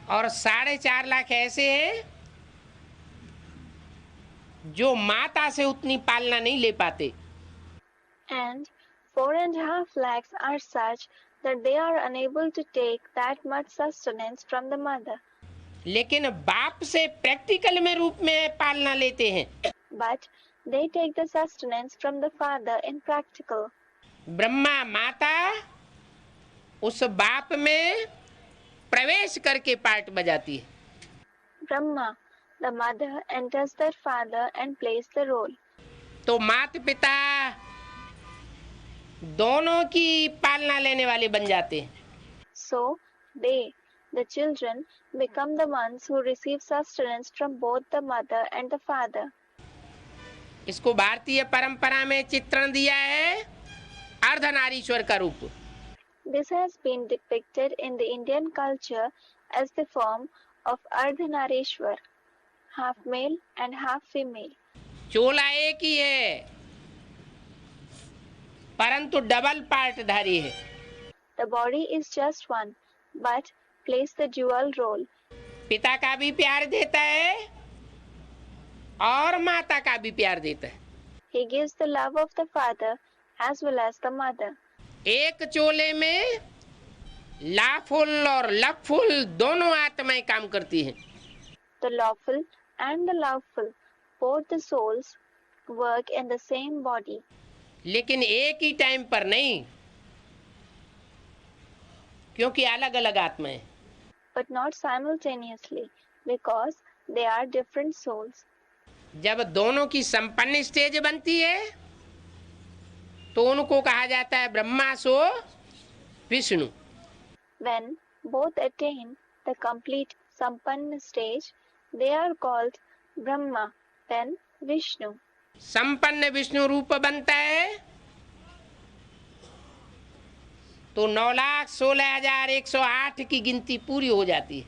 और 4.5 लाख ऐसे हैं जो माता से उतनी पालना नहीं ले पाते। And 4.5 lakhs are such that they are unable to take that much sustenance from the mother. लेकिन बाप से प्रैक्टिकल में रूप में पालना लेते हैं। But they take the sustenance from the father in practical. Brahma माता उस बाप में प्रवेश करके पार्ट बजाती है। Brahma, the mother, enters their father and plays the role. तो माता पिता दोनों की पालना लेने वाले बन जाते हैं। So they, the children, become the ones who receive sustenance from both the mother and the father. इसको भारतीय परंपरा में चित्रण दिया है अर्धनारीश्वर का रूप। This has been depicted in the Indian culture as the form of Ardhanarishwar, half male and half female. चोला एक ही है परंतु डबल पार्टधारी है। The body is just one, but plays the dual role. पिता का भी प्यार देता है और माता का भी प्यार देता है। He gives the love of the father as well as the mother. एक चोले में लाफुल और लफुल दोनों आत्माएं काम करती हैं। The lawful and the loveful, both the souls, work in the same body. लेकिन एक ही टाइम पर नहीं, क्योंकि अलग अलग आत्माएं। But not simultaneously, because they are different souls. जब दोनों की संपन्न स्टेज बनती है तो उनको कहा जाता है ब्रह्मा सो Vishnu. When both attain the complete Sampanna stage, they are called Brahma, then Vishnu. संपन्न विष्णु रूप बनता है तो 9,16,108 की गिनती पूरी हो जाती है।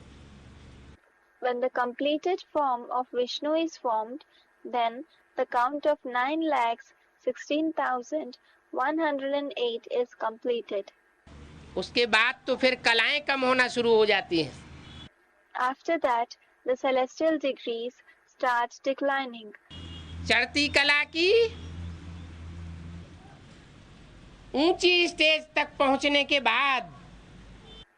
When the completed form of Vishnu is formed, then the count of 9,16,108 is completed. उसके बाद तो फिर कलाएं कम होना शुरू हो जाती हैं। After that, the celestial degrees start declining. चढ़ती कला की ऊंची स्टेज तक पहुंचने के बाद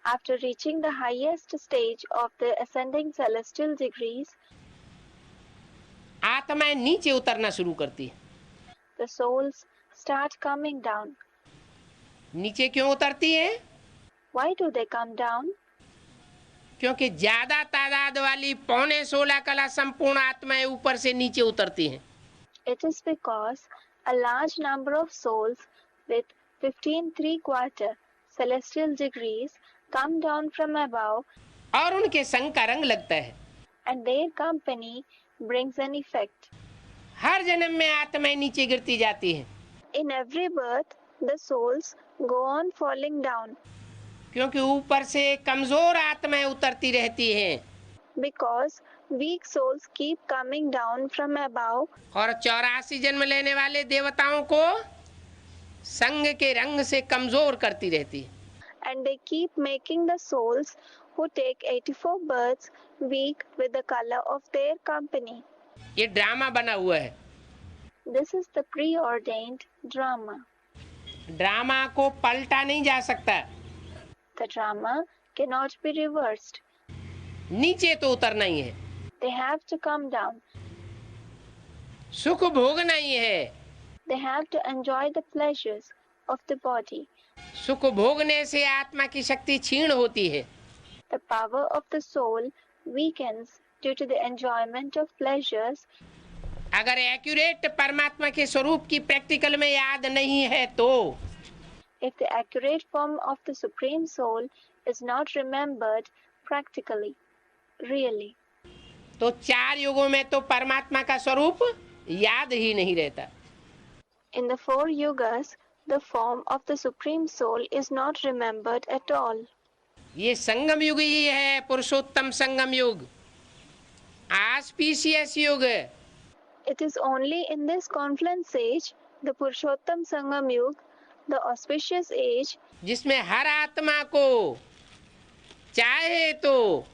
After reaching the highest stage of the ascending celestial degrees, आत्माएं नीचे उतरना शुरू करती है। the souls start coming down. नीचे क्यों उतरती हैं? Why do they come down? क्योंकि ज्यादा तादाद वाली 15.16 कला संपूर्ण आत्माएं ऊपर से नीचे उतरती हैं। It is because a large number of souls with 15 3/4 celestial degrees come down from above, और उनके संग का रंग लगता है। and their company brings an effect. हर जन्म में आत्माएं नीचे गिरती जाती हैं In every birth, the souls go on falling down क्योंकि ऊपर से कमजोर आत्माएं उतरती रहती हैं because weak souls keep coming down from above, और 84 जन्म लेने वाले देवताओं को संग के रंग से कमजोर करती रहती है। and they keep making the souls who take 84 births weak with the color of their company. ये ड्रामा बना हुआ है। This is the preordained drama. Drama को पलटा नहीं जा सकता। The drama cannot be reversed. नीचे तो उतरना ही है, They have to come down. सुख भोगना ही है। They have to enjoy the pleasures of the body. सुख भोगने से आत्मा की शक्ति क्षीण होती है। The power of the soul weakens due to the enjoyment of pleasures. अगर एक्यूरेट परमात्मा के स्वरूप की प्रैक्टिकल में याद नहीं है तो If the accurate form of the Supreme Soul is not remembered practically, really, तो 4 युगों में तो परमात्मा का स्वरूप याद ही नहीं रहता। in the 4 yugas, the form of the Supreme Soul is not remembered at all. ये संगम युग ही है, पुरुषोत्तम संगम युग, ऑस्पिशियस युग। It is only in this confluence age, the Purushottam Sangam Yuga, the auspicious age, जिसमें हर आत्मा को चाहे तो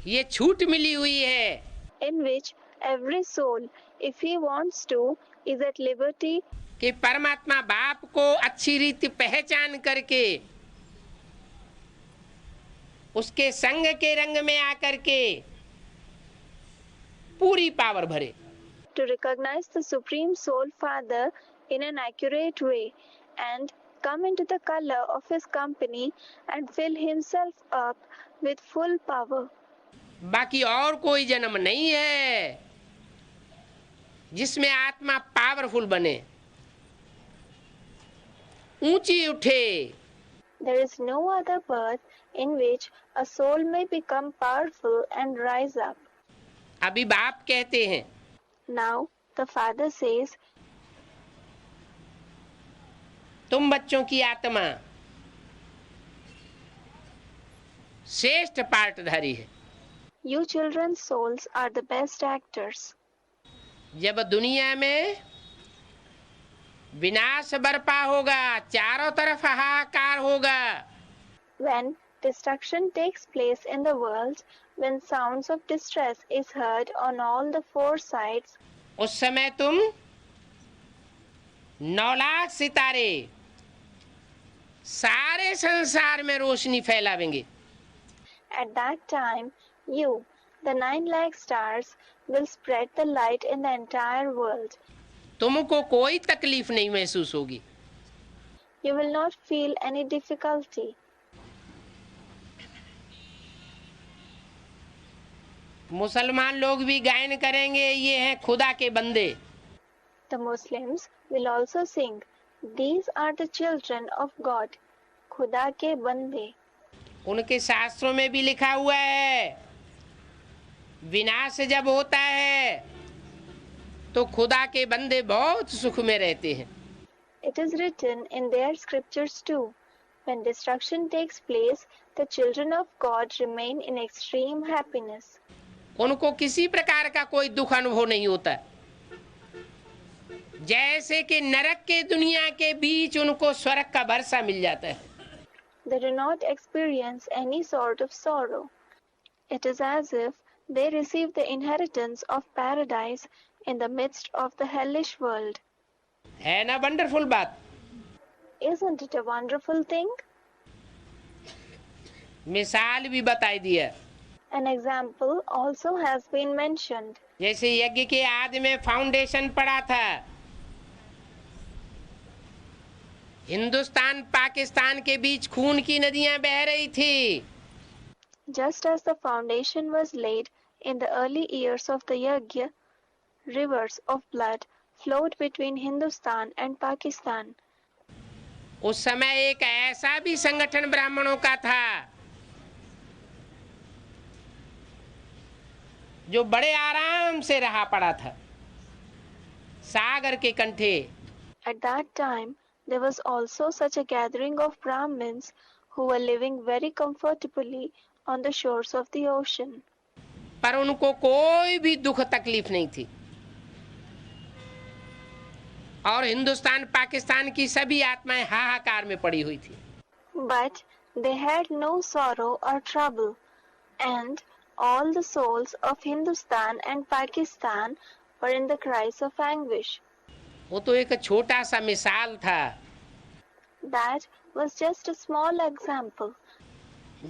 ये छूट मिली हुई है in which every soul, if he wants to, is at liberty कि परमात्मा बाप को अच्छी रीति पहचान करके उसके संग के रंग में आकर के पूरी पावर भरे। to recognize the Supreme Soul Father in an accurate way and come into the color of his company and fill himself up with full power. बाकी और कोई जन्म नहीं है जिसमें आत्मा पावरफुल बने, ऊंची उठे। There is no other birth in which a soul may become powerful and rise up. अभी बाप कहते हैं Now the Father says, तुम बच्चों की आत्मा श्रेष्ठ पार्टधारी है। you children's souls are the best actors. जब दुनिया में विनाश बरपा होगा, चारों तरफ हाहाकार होगा, When destruction takes place in the world, when sounds of distress is heard on all the 4 sides, उस समय तुम 9 लाख सितारे सारे संसार में रोशनी फैलावेंगे। at that time you, the 9 lakh stars, will spread the light in the entire world. तुमको कोई तकलीफ नहीं महसूस होगी। You will not feel any difficulty. मुसलमान लोग भी गायन करेंगे, ये हैं खुदा के बंदे। The Muslims will also sing, "These are the children of God," खुदा के बंदे। उनके शास्त्रों में भी लिखा हुआ है, विनाश जब होता है तो खुदा के बंदे बहुत सुख में रहते हैं। It is written in their scriptures too, when destruction takes place, the children of God remain in extreme happiness. उनको किसी प्रकार का कोई दुख अनुभव नहीं होता, जैसे कि नरक के दुनिया के बीच उनको स्वर्ग का वर्षा मिल जाता है। They do not experience any sort of sorrow. It is as if they receive the inheritance of paradise in the midst of the hellish world. है ना वंडरफुल बात? Isn't it a wonderful thing? मिसाल भी बताई दिया। An example also has been mentioned. जैसे यज्ञ के आदि में फाउंडेशन पड़ा था, हिंदुस्तान पाकिस्तान के बीच खून की नदियां बह रही थी। Just as the foundation was laid in the early years of the Yajna, rivers of blood flowed between Hindustan and Pakistan. उस समय एक ऐसा भी संगठन ब्राह्मणों का था जो बड़े आराम से रहा पड़ा था सागर के कंठे। At that time, there was also such a gathering of Brahmins who were living very comfortably on the shores of the ocean. पर उनको कोई भी दुख तकलीफ नहीं थी, और हिंदुस्तान पाकिस्तान की सभी आत्माएं हाहाकार में पड़ी हुई थी। But they had no sorrow or trouble, and all the souls of Hindustan and Pakistan were in the cries of anguish. वो तो एक छोटा सा मिसाल था, That was just a small example,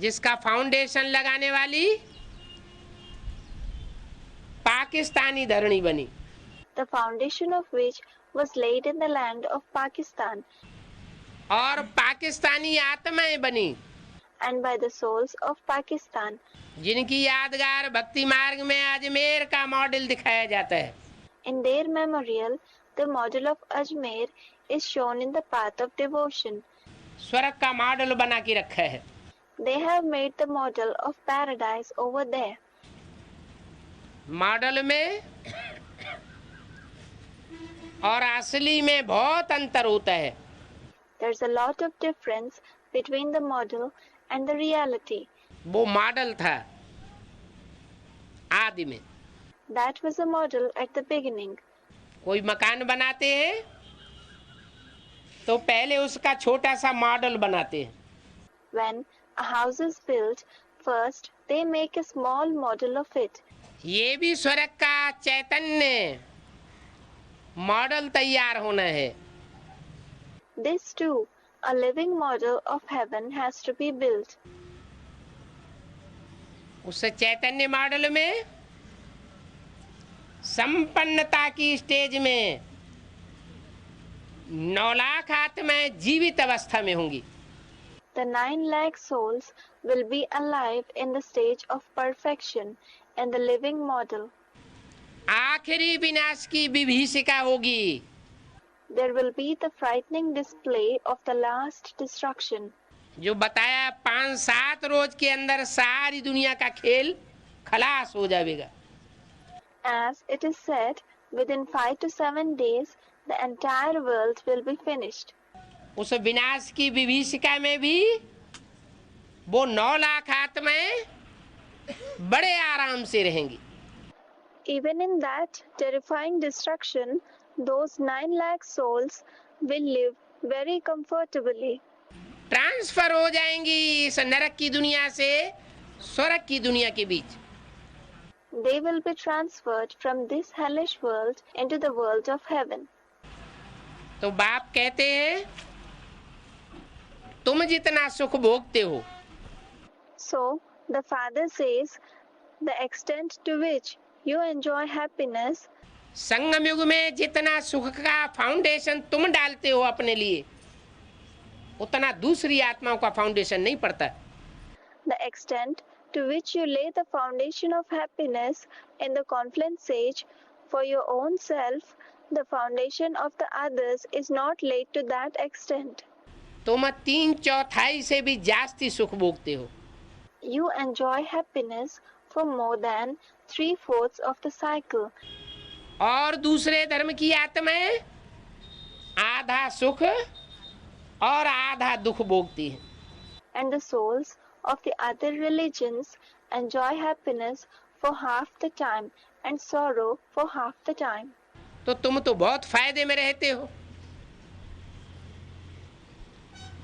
जिसका फाउंडेशन लगाने वाली पाकिस्तानी धरणी बनी, the foundation of which was laid in the land of Pakistan और पाकिस्तानी आत्माएं बनी, and by the souls of Pakistan, जिनकी यादगार भक्ति मार्ग में अजमेर का मॉडल दिखाया जाता है। In their memorial, the model of Ajmer is shown in the path of devotion. स्वर्ग का मॉडल बना के रखा है। They have made the model of paradise over there. Model में और असली में बहुत अंतर होता है। There's a lot of difference between the model and the reality. वो मॉडल था आदि में। That was a model at the beginning. कोई मकान बनाते हैं तो पहले उसका छोटा सा मॉडल बनाते हैं। When a house is built, first they make a small model of it. ये भी स्वर्ग का चैतन्य मॉडल तैयार होना है। This too, a living model of heaven has to be built. उस चैतन्य मॉडल में संपन्नता की स्टेज में 9 लाख आत्माएं जीवित अवस्था में होंगी। The 9 lakh souls will be alive in the stage of perfection in the living model. आखिरी विनाश की विभीषिका होगी। There will be the frightening display of the last destruction. जो बताया 5-7 रोज के अंदर सारी दुनिया का खेल खलास हो जाएगा। As it is said, within 5 to 7 days, the entire world will be finished. उस विनाश की विभीषिका में भी वो 9 लाख आत्माएं बड़े आराम से रहेंगी। Even in that terrifying destruction, those 9 lakh souls will live very comfortably. Transfer हो जाएंगी इस नरक की दुनिया से स्वर्ग की दुनिया के बीच। They will be transferred from this hellish world into the world of heaven. तो बाप कहते हैं तुम जितना सुख भोगते हो, So, the Father says, the extent to which you enjoy happiness, संगम युग में जितना सुख का फाउंडेशन तुम डालते हो अपने लिए, उतना दूसरी आत्माओं का फाउंडेशन नहीं पड़ता। the extent to which you lay the foundation of happiness in the confluent stage for your own self, the foundation of the others is not laid to that extent. तुम 3/4 से भी जास्ती सुख भोगते हो। You enjoy happiness for more than 3/4 of the cycle. और दूसरे धर्म की आत्माएं आधा सुख और आधा दुख भोगती हैं। And the souls of the other religions enjoy happiness for half the time and sorrow for half the time. तो तुम तो बहुत फायदे में रहते हो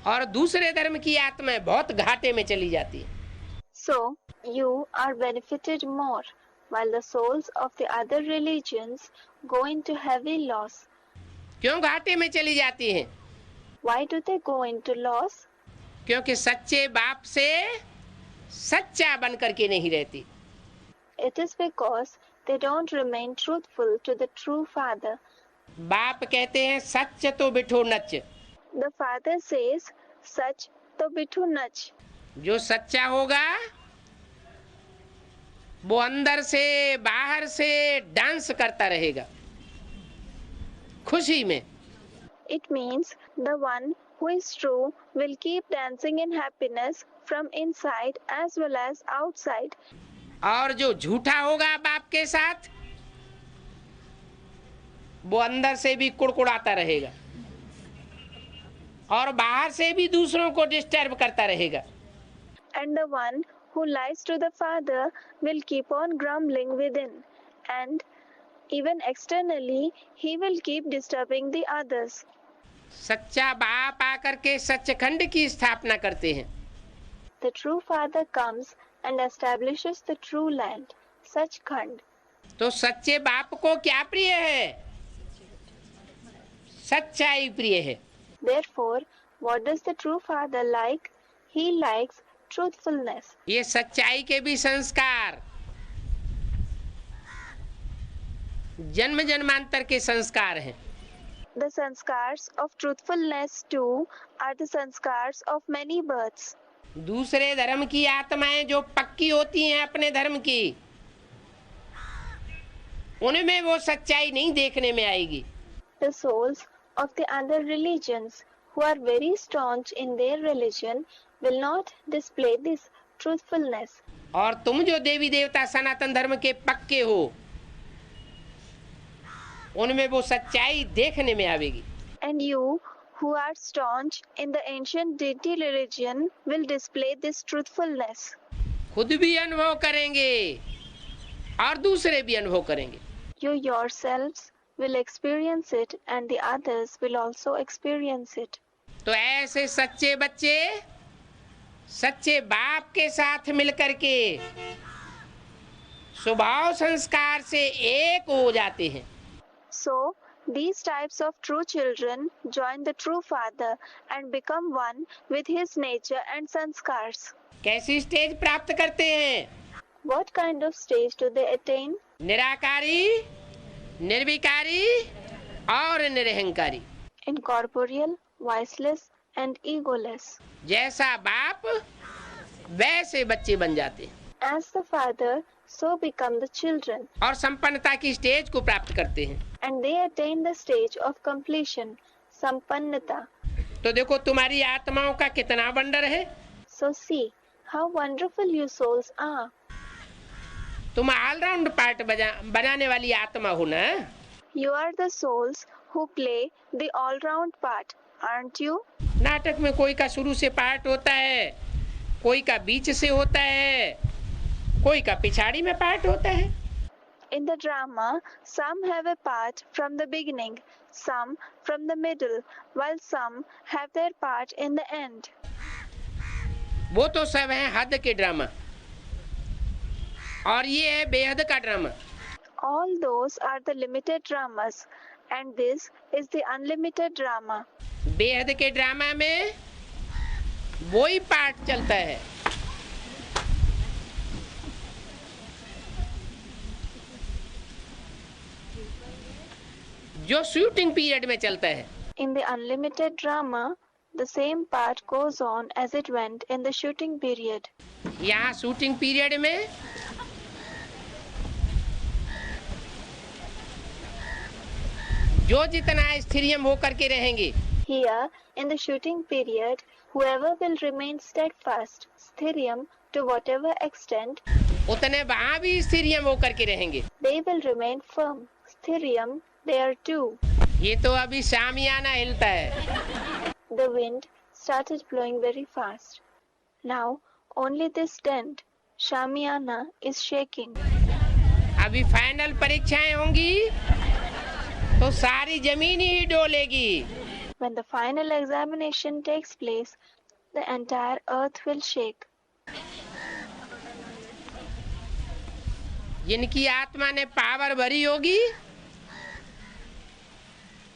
और दूसरे धर्म की आत्माएं बहुत घाटे में चली जाती है। So, you are benefited more, while the souls of the other religions go into heavy loss. क्यों घाटे में चली जाती हैं? Why do they go into loss? क्योंकि सच्चे बाप से सच्चा बन करके नहीं रहती। It is because they don't remain truthful to the true Father. बाप कहते हैं सच तो बिठो नच। The Father says, "Sach to bithu nach." जो सच्चा होगा वो अंदर से बाहर से डांस करता रहेगा खुशी में। It means the one who is true will keep dancing in happiness from inside as well as outside. और जो झूठा होगा बाप के साथ वो अंदर से भी कुड़कुड़ाता रहेगा और बाहर से भी दूसरों को डिस्टर्ब करता रहेगा। And the one who lies to the Father will keep on grumbling within, and even externally he will keep disturbing the others. सच्चा बाप आकर के सच्चखंड की स्थापना करते हैं। The true Father comes and establishes the true land, Sachkhand. तो सच्चे बाप को क्या प्रिय है? सच्चाई प्रिय है। Therefore, what does the true Father like? He likes truthfulness. ये सच्चाई के भी संस्कार जन्म जन्मांतर के संस्कार हैं। The sanskars of truthfulness too are the sanskars of many births. दूसरे धर्म की आत्माएं जो पक्की होती हैं अपने धर्म की, उनमें वो सच्चाई नहीं देखने में आएगी। The souls of the other religions who are very staunch in their religion will not display this truthfulness. और तुम जो देवी देवता सनातन धर्म के पक्के हो उनमें वो सच्चाई देखने में आवेगी। And you who are staunch in the ancient deity religion will display this truthfulness. खुद भी अनुभव करेंगे और दूसरे भी अनुभव करेंगे। You yourselves will experience it and the others will also experience it. तो ऐसे सच्चे बच्चे सच्चे बाप के साथ मिलकर के स्वभाव संस्कार से एक हो जाते हैं। So, these types of true children join the true Father and become one with his nature and sanskars. कैसी स्टेज प्राप्त करते हैं? What kind of stage do they attain? निराकारी, निर्विकारी और निरहंकारी। Incorporeal, voiceless and egoless. जैसा बाप वैसे बच्चे बन जाते हैं As the Father, so become the children, और संपन्नता की स्टेज को प्राप्त करते हैं। and they attain the stage of completion, Sampannata. तो देखो तुम्हारी आत्माओं का कितना वंडर है। So see how wonderful you souls are. तुम ऑलराउंड पार्ट बनाने वाली आत्मा हो ना। You are the souls who play the all-round part, aren't you? नाटक में कोई का शुरू से पार्ट होता है, कोई का बीच से होता है, कोई का पिछाड़ी में पार्ट होता है। In the drama, some have a part from the beginning, some from the middle, while some have their part in the end. वो तो सब है हद के ड्रामा और ये है बेहद का drama. All those are the limited dramas, and this is the unlimited drama. बेहद के ड्रामा में वही पार्ट चलता है जो शूटिंग पीरियड में चलता है। In the unlimited drama, The same part goes on as it went in the shooting period. यहाँ शूटिंग पीरियड में जो जितना स्थिरियम होकर के रहेंगे, Here, in the shooting period, whoever will remain steadfast, sthirium, to whatever extent, उतने वहाँ भी स्थिरियम होकर के रहेंगे। they will remain firm, sthirium, there too. ये तो अभी शामियाना हिलता है। The wind started blowing very fast. Now, only this tent, Shamiana, is shaking. अभी फाइनल परीक्षाएं होंगी तो सारी जमीन ही डोलेगी। When the final examination takes place, the entire earth will shake. जिनकी आत्मा ने पावर भरी होगी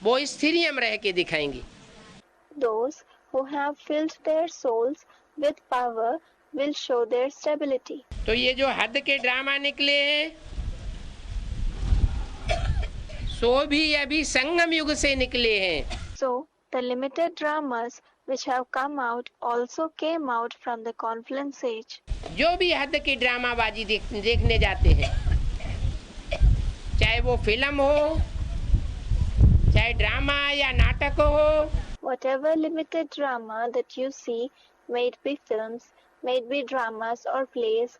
वो स्थिरियम रह के दिखाएंगी। Those who have filled their souls with power will show their stability. तो ये जो हद के ड्रामा निकले हैं सो भी अभी संगम युग से निकले हैं। So, the limited dramas which have come out also came out from the confluence age. जो भी हद की ड्रामाबाजी देखने जाते हैं, चाहे वो फिल्म हो, चाहे ड्रामा या नाटक हो, Whatever limited drama that you see, may it be films, may it be dramas or plays,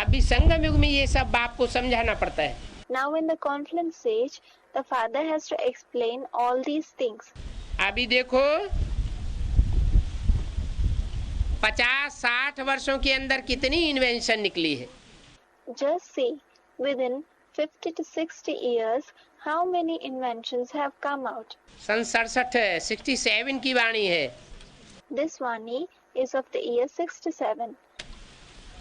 अभी संगम युग में ये सब बाप को समझाना पड़ता है। now in the confluence age, the father has to explain all these things. अभी देखो 50-60 वर्षों के अंदर कितनी इन्वेंशन निकली है। Just see, within 50 to 60 years, how many inventions have come out. सन 67 की वाणी है। This Vani is of the year 67.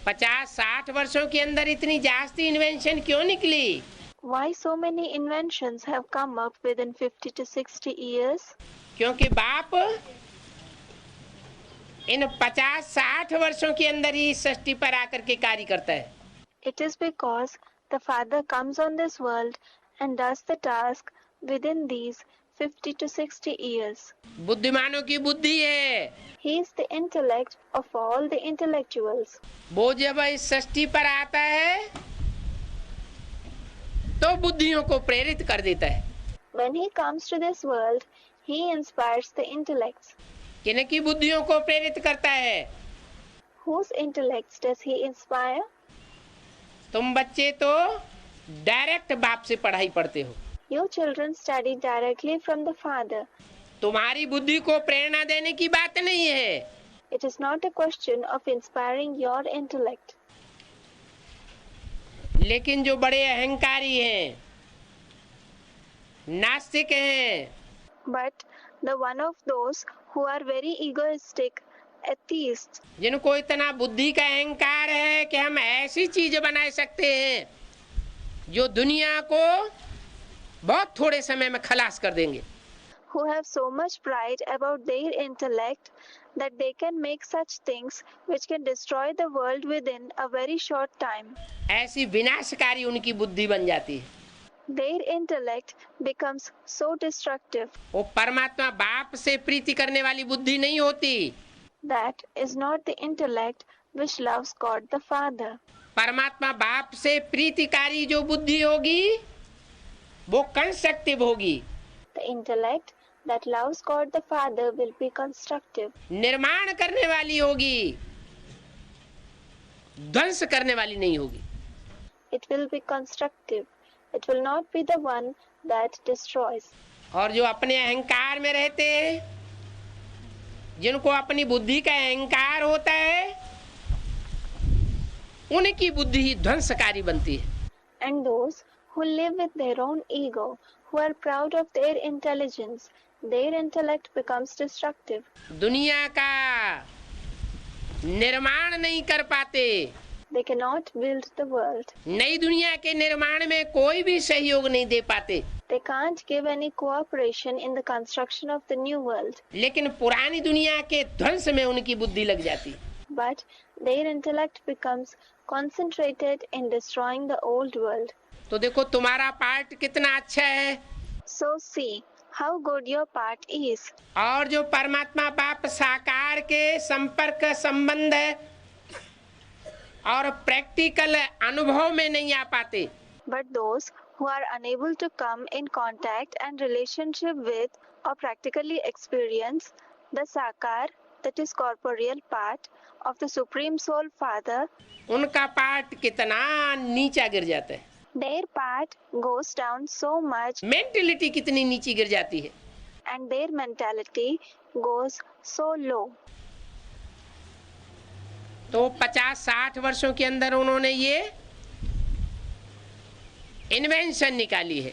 50-60 वर्षों के अंदर इतनी जास्ती इन्वेंशन क्यों निकली? Why so many inventions have come up within 50 to 60 years? क्योंकि बाप इन 50-60 वर्षों के अंदर ही सृष्टि पर आकर के कार्य करता है। It is because the Father comes on this world and does the task within these 50 to 60 years. बुद्धिमानों की बुद्धि है, He is the intellect of all the intellectuals. वो जब इस सृष्टि पर आता है तो बुद्धियों को प्रेरित कर देता है। When he comes to this world, he inspires the intellects. किनकी बुद्धियों को प्रेरित करता है? Whose intellects does he inspire? तुम बच्चे तो डायरेक्ट बाप से पढ़ाई पढ़ते हो। You children study directly from the Father. तुम्हारी बुद्धि को प्रेरणा देने की बात नहीं है। It is not a question of inspiring your intellect. लेकिन जो बड़े अहंकारी हैं, नास्तिक हैं, But the one of those who are very egoistic, atheists, जिनको इतना बुद्धि का अहंकार है कि हम ऐसी चीज बना सकते हैं जो दुनिया को बहुत थोड़े समय में खलास कर देंगे, who have so much pride about their intellect that they can make such things which can destroy the world within a very short time. ऐसी विनाशकारी उनकी बुद्धि बन जाती है। Their intellect becomes so destructive. वो परमात्मा बाप से प्रीति करने वाली बुद्धि नहीं होती। That is not the intellect which loves God the Father. परमात्मा बाप से प्रीतिकारी जो बुद्धि होगी वो कंस्ट्रक्टिव होगी। The intellect that loves God the Father will be constructive. निर्माण करने वाली होगी, ध्वंस करने वाली नहीं होगी। It will be constructive. It will not be the one that destroys. और जो अपने अहंकार में रहते हैं, जिनको अपनी बुद्धि का अहंकार होता है, उनकी बुद्धि ही ध्वंसकारी बनती है। And those who live with their own ego, who are proud of their intelligence, their intellect becomes destructive. दुनिया का निर्माण नहीं कर पाते। They cannot build the world. नई दुनिया के निर्माण में कोई भी सहयोग नहीं दे पाते। They can't give any cooperation in the construction of the new world. लेकिन पुरानी दुनिया के ध्वंस में उनकी बुद्धि लग जाती। But their intellect becomes concentrated in destroying the old world. तो देखो तुम्हारा पार्ट कितना अच्छा है। So see, how good your part is. और जो परमात्मा बाप साकार के संपर्क संबंध और प्रैक्टिकल अनुभव में नहीं आ पाते, But those who are unable to come in contact and relationship with or practically experience the Sakar, that is corporeal part of the Supreme Soul Father, उनका पाठ कितना नीचा गिर जाता है, their part goes down so much mentality कितनी नीची गिर जाती है। and their mentality goes so low. तो 50-60 वर्षों के अंदर उन्होंने ये इन्वेंशन निकाली है।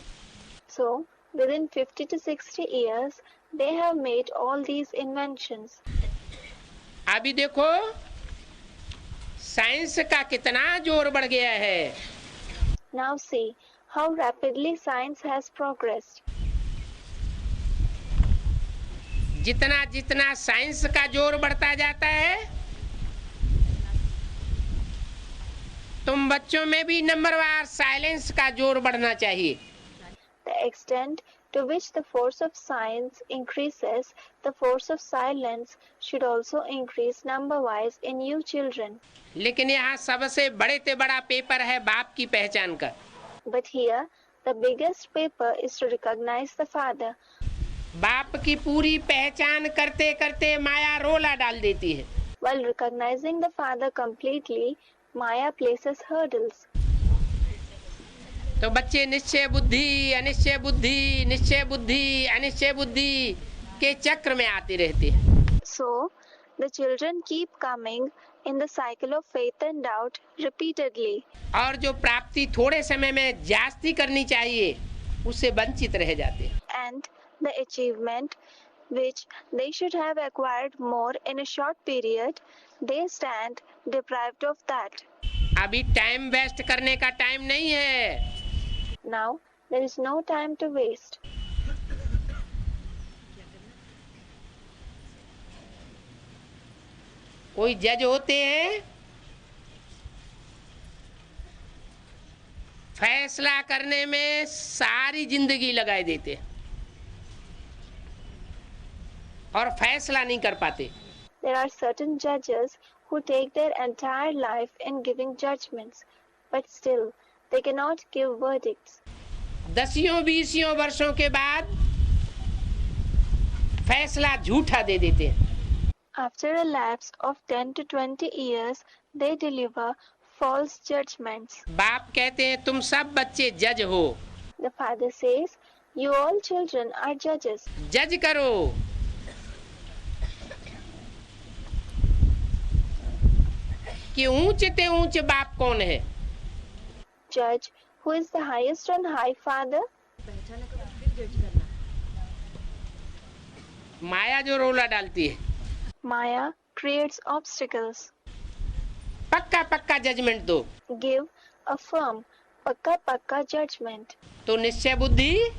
So, within 50 to 60 years, they have made all these inventions. अभी देखो साइंस का कितना जोर बढ़ गया है। Now see how rapidly science has progressed. जितना जितना साइंस का जोर बढ़ता जाता है, तुम बच्चों में भी नंबरवार साइलेंस का जोर बढ़ना चाहिए। The extent to which the force of science increases, the force of silence should also increase number-wise in you children. लेकिन यहाँ सबसे बड़े से बड़ा पेपर है बाप की पहचान का। But here, the biggest paper is to recognize the Father. बाप की पूरी पहचान करते करते माया रोला डाल देती है। While recognizing the Father completely, Maya places hurdles. तो बच्चे निश्चय बुद्धि अनिश्चय बुद्धि, निश्चय बुद्धि अनिश्चय बुद्धि के चक्र में आते रहते हैं। So, the children keep coming in the cycle of faith and doubt repeatedly. और जो प्राप्ति थोड़े समय में जास्ती करनी चाहिए, उससे वंचित रह जाते हैं। And the achievement which they should have acquired more in a short period, they stand deprived of that. अभी टाइम वेस्ट करने का टाइम नहीं है। Now, there is no time to waste. कोई जज होते हैं, फैसला करने में सारी जिंदगी लगाए देते हैं और फैसला नहीं कर पाते। There are certain judges who take their entire life in giving judgments, but still they cannot give verdicts. 10-20 वर्षों के बाद फैसला झूठा दे देते हैं। After a lapse of 10 to 20 years, they deliver false judgments. बाप कहते हैं तुम सब बच्चे जज हो, The Father says, you all children are judges. जज करो। कि ऊंचे ते ऊंचे बाप कौन है? Judge who is the highest on high Father. माया जो रोला डालती है, Maya creates obstacles. पक्का पक्का जजमेंट दो, Give a firm, pakka judgment. तो निश्चय बुद्धि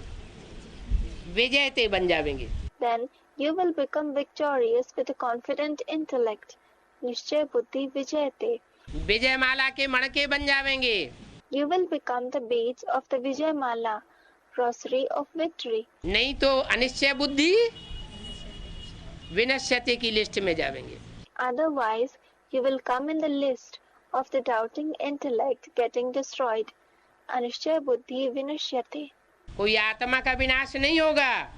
विजयते बन जाएंगे। Then you will become victorious with a confident intellect. Nishchay buddhi vijayate. विजय माला के मणके बन जाएंगे। You will become the beads of the Vijay Mala, rosary of victory. नहीं तो अनिश्चय बुद्धि विनश्यते की लिस्ट में जाएंगे। Otherwise, you will come in the list of the doubting intellect getting destroyed. Anishchay buddhi vinashyate. कोई आत्मा का विनाश नहीं होगा,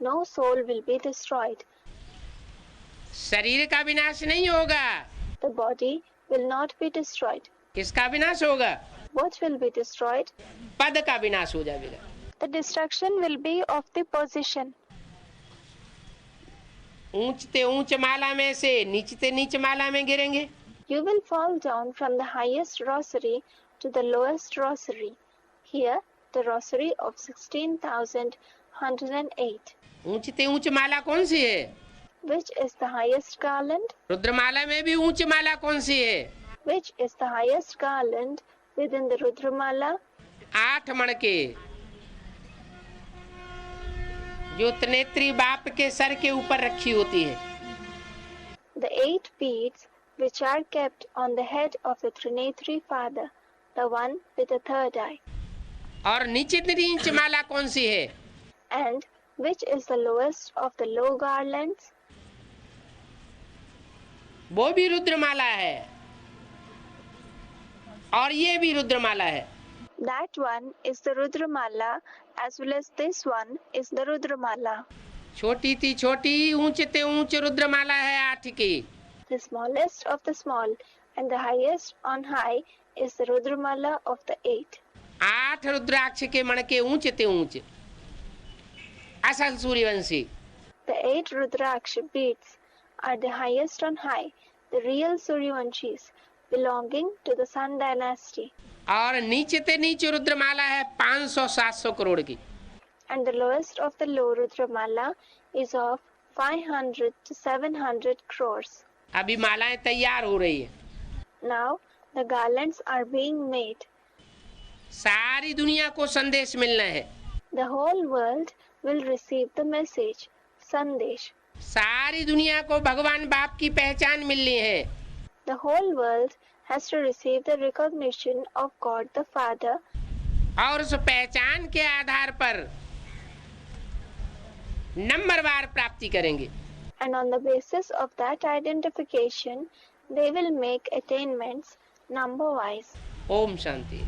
No soul will be destroyed. शरीर का विनाश नहीं होगा। The body will not be destroyed. किसका विनाश होगा? What will be destroyed? पद का विनाश हो जाएगा। The destruction will be of the position. ऊंचते ऊंच माला में से नीचते नीच माला में गिरेंगे। You will fall down from the highest rosary to the lowest rosary. Here, the rosary of 16,108. ऊंचते ऊंच माला कौन सी है? Which is the highest garland? रुद्रमाला में भी ऊंच माला कौन सी है? Which is the highest garland within the Rudramala? 8 मणके जो त्रिनेत्री बाप के सर के ऊपर रखी होती है। The 8 beads which are kept on the head of the Trinetri Father, the one with the third eye. और नीचे नीच माला कौन सी है? And which is the lowest of the low garlands? वो भी रुद्रमाला है और ये भी रुद्रमाला है. That one is the Rudramala as well as this one is the Rudramala. छोटी थी छोटी ऊंचे ते ऊंच रुद्रमाला है 8 की. The smallest of the small and the highest on high is the Rudramala of the 8. 8 रुद्राक्ष के मणके ऊंचे ते ऊंचे. असल Suryavanshi. The 8 Rudraksh beads are the highest on high, the real Suryavanshis belonging to the Sun dynasty. और नीचे ते नीचे रुद्रमाला है 500-700 करोड़ की. And the lowest of the low Rudramala is of 500 to 700 crores. अभी मालाएं तैयार हो रही है. Now the garlands are being made. सारी दुनिया को संदेश मिलना है. The whole world will receive the message, Sandesh. सारी दुनिया को भगवान बाप की पहचान मिलनी है. The whole world has to receive the recognition of God the Father. और उस पहचान के आधार पर नंबरवार प्राप्ति करेंगे. And on the basis of that identification, they will make attainments number-wise. Om Shanti.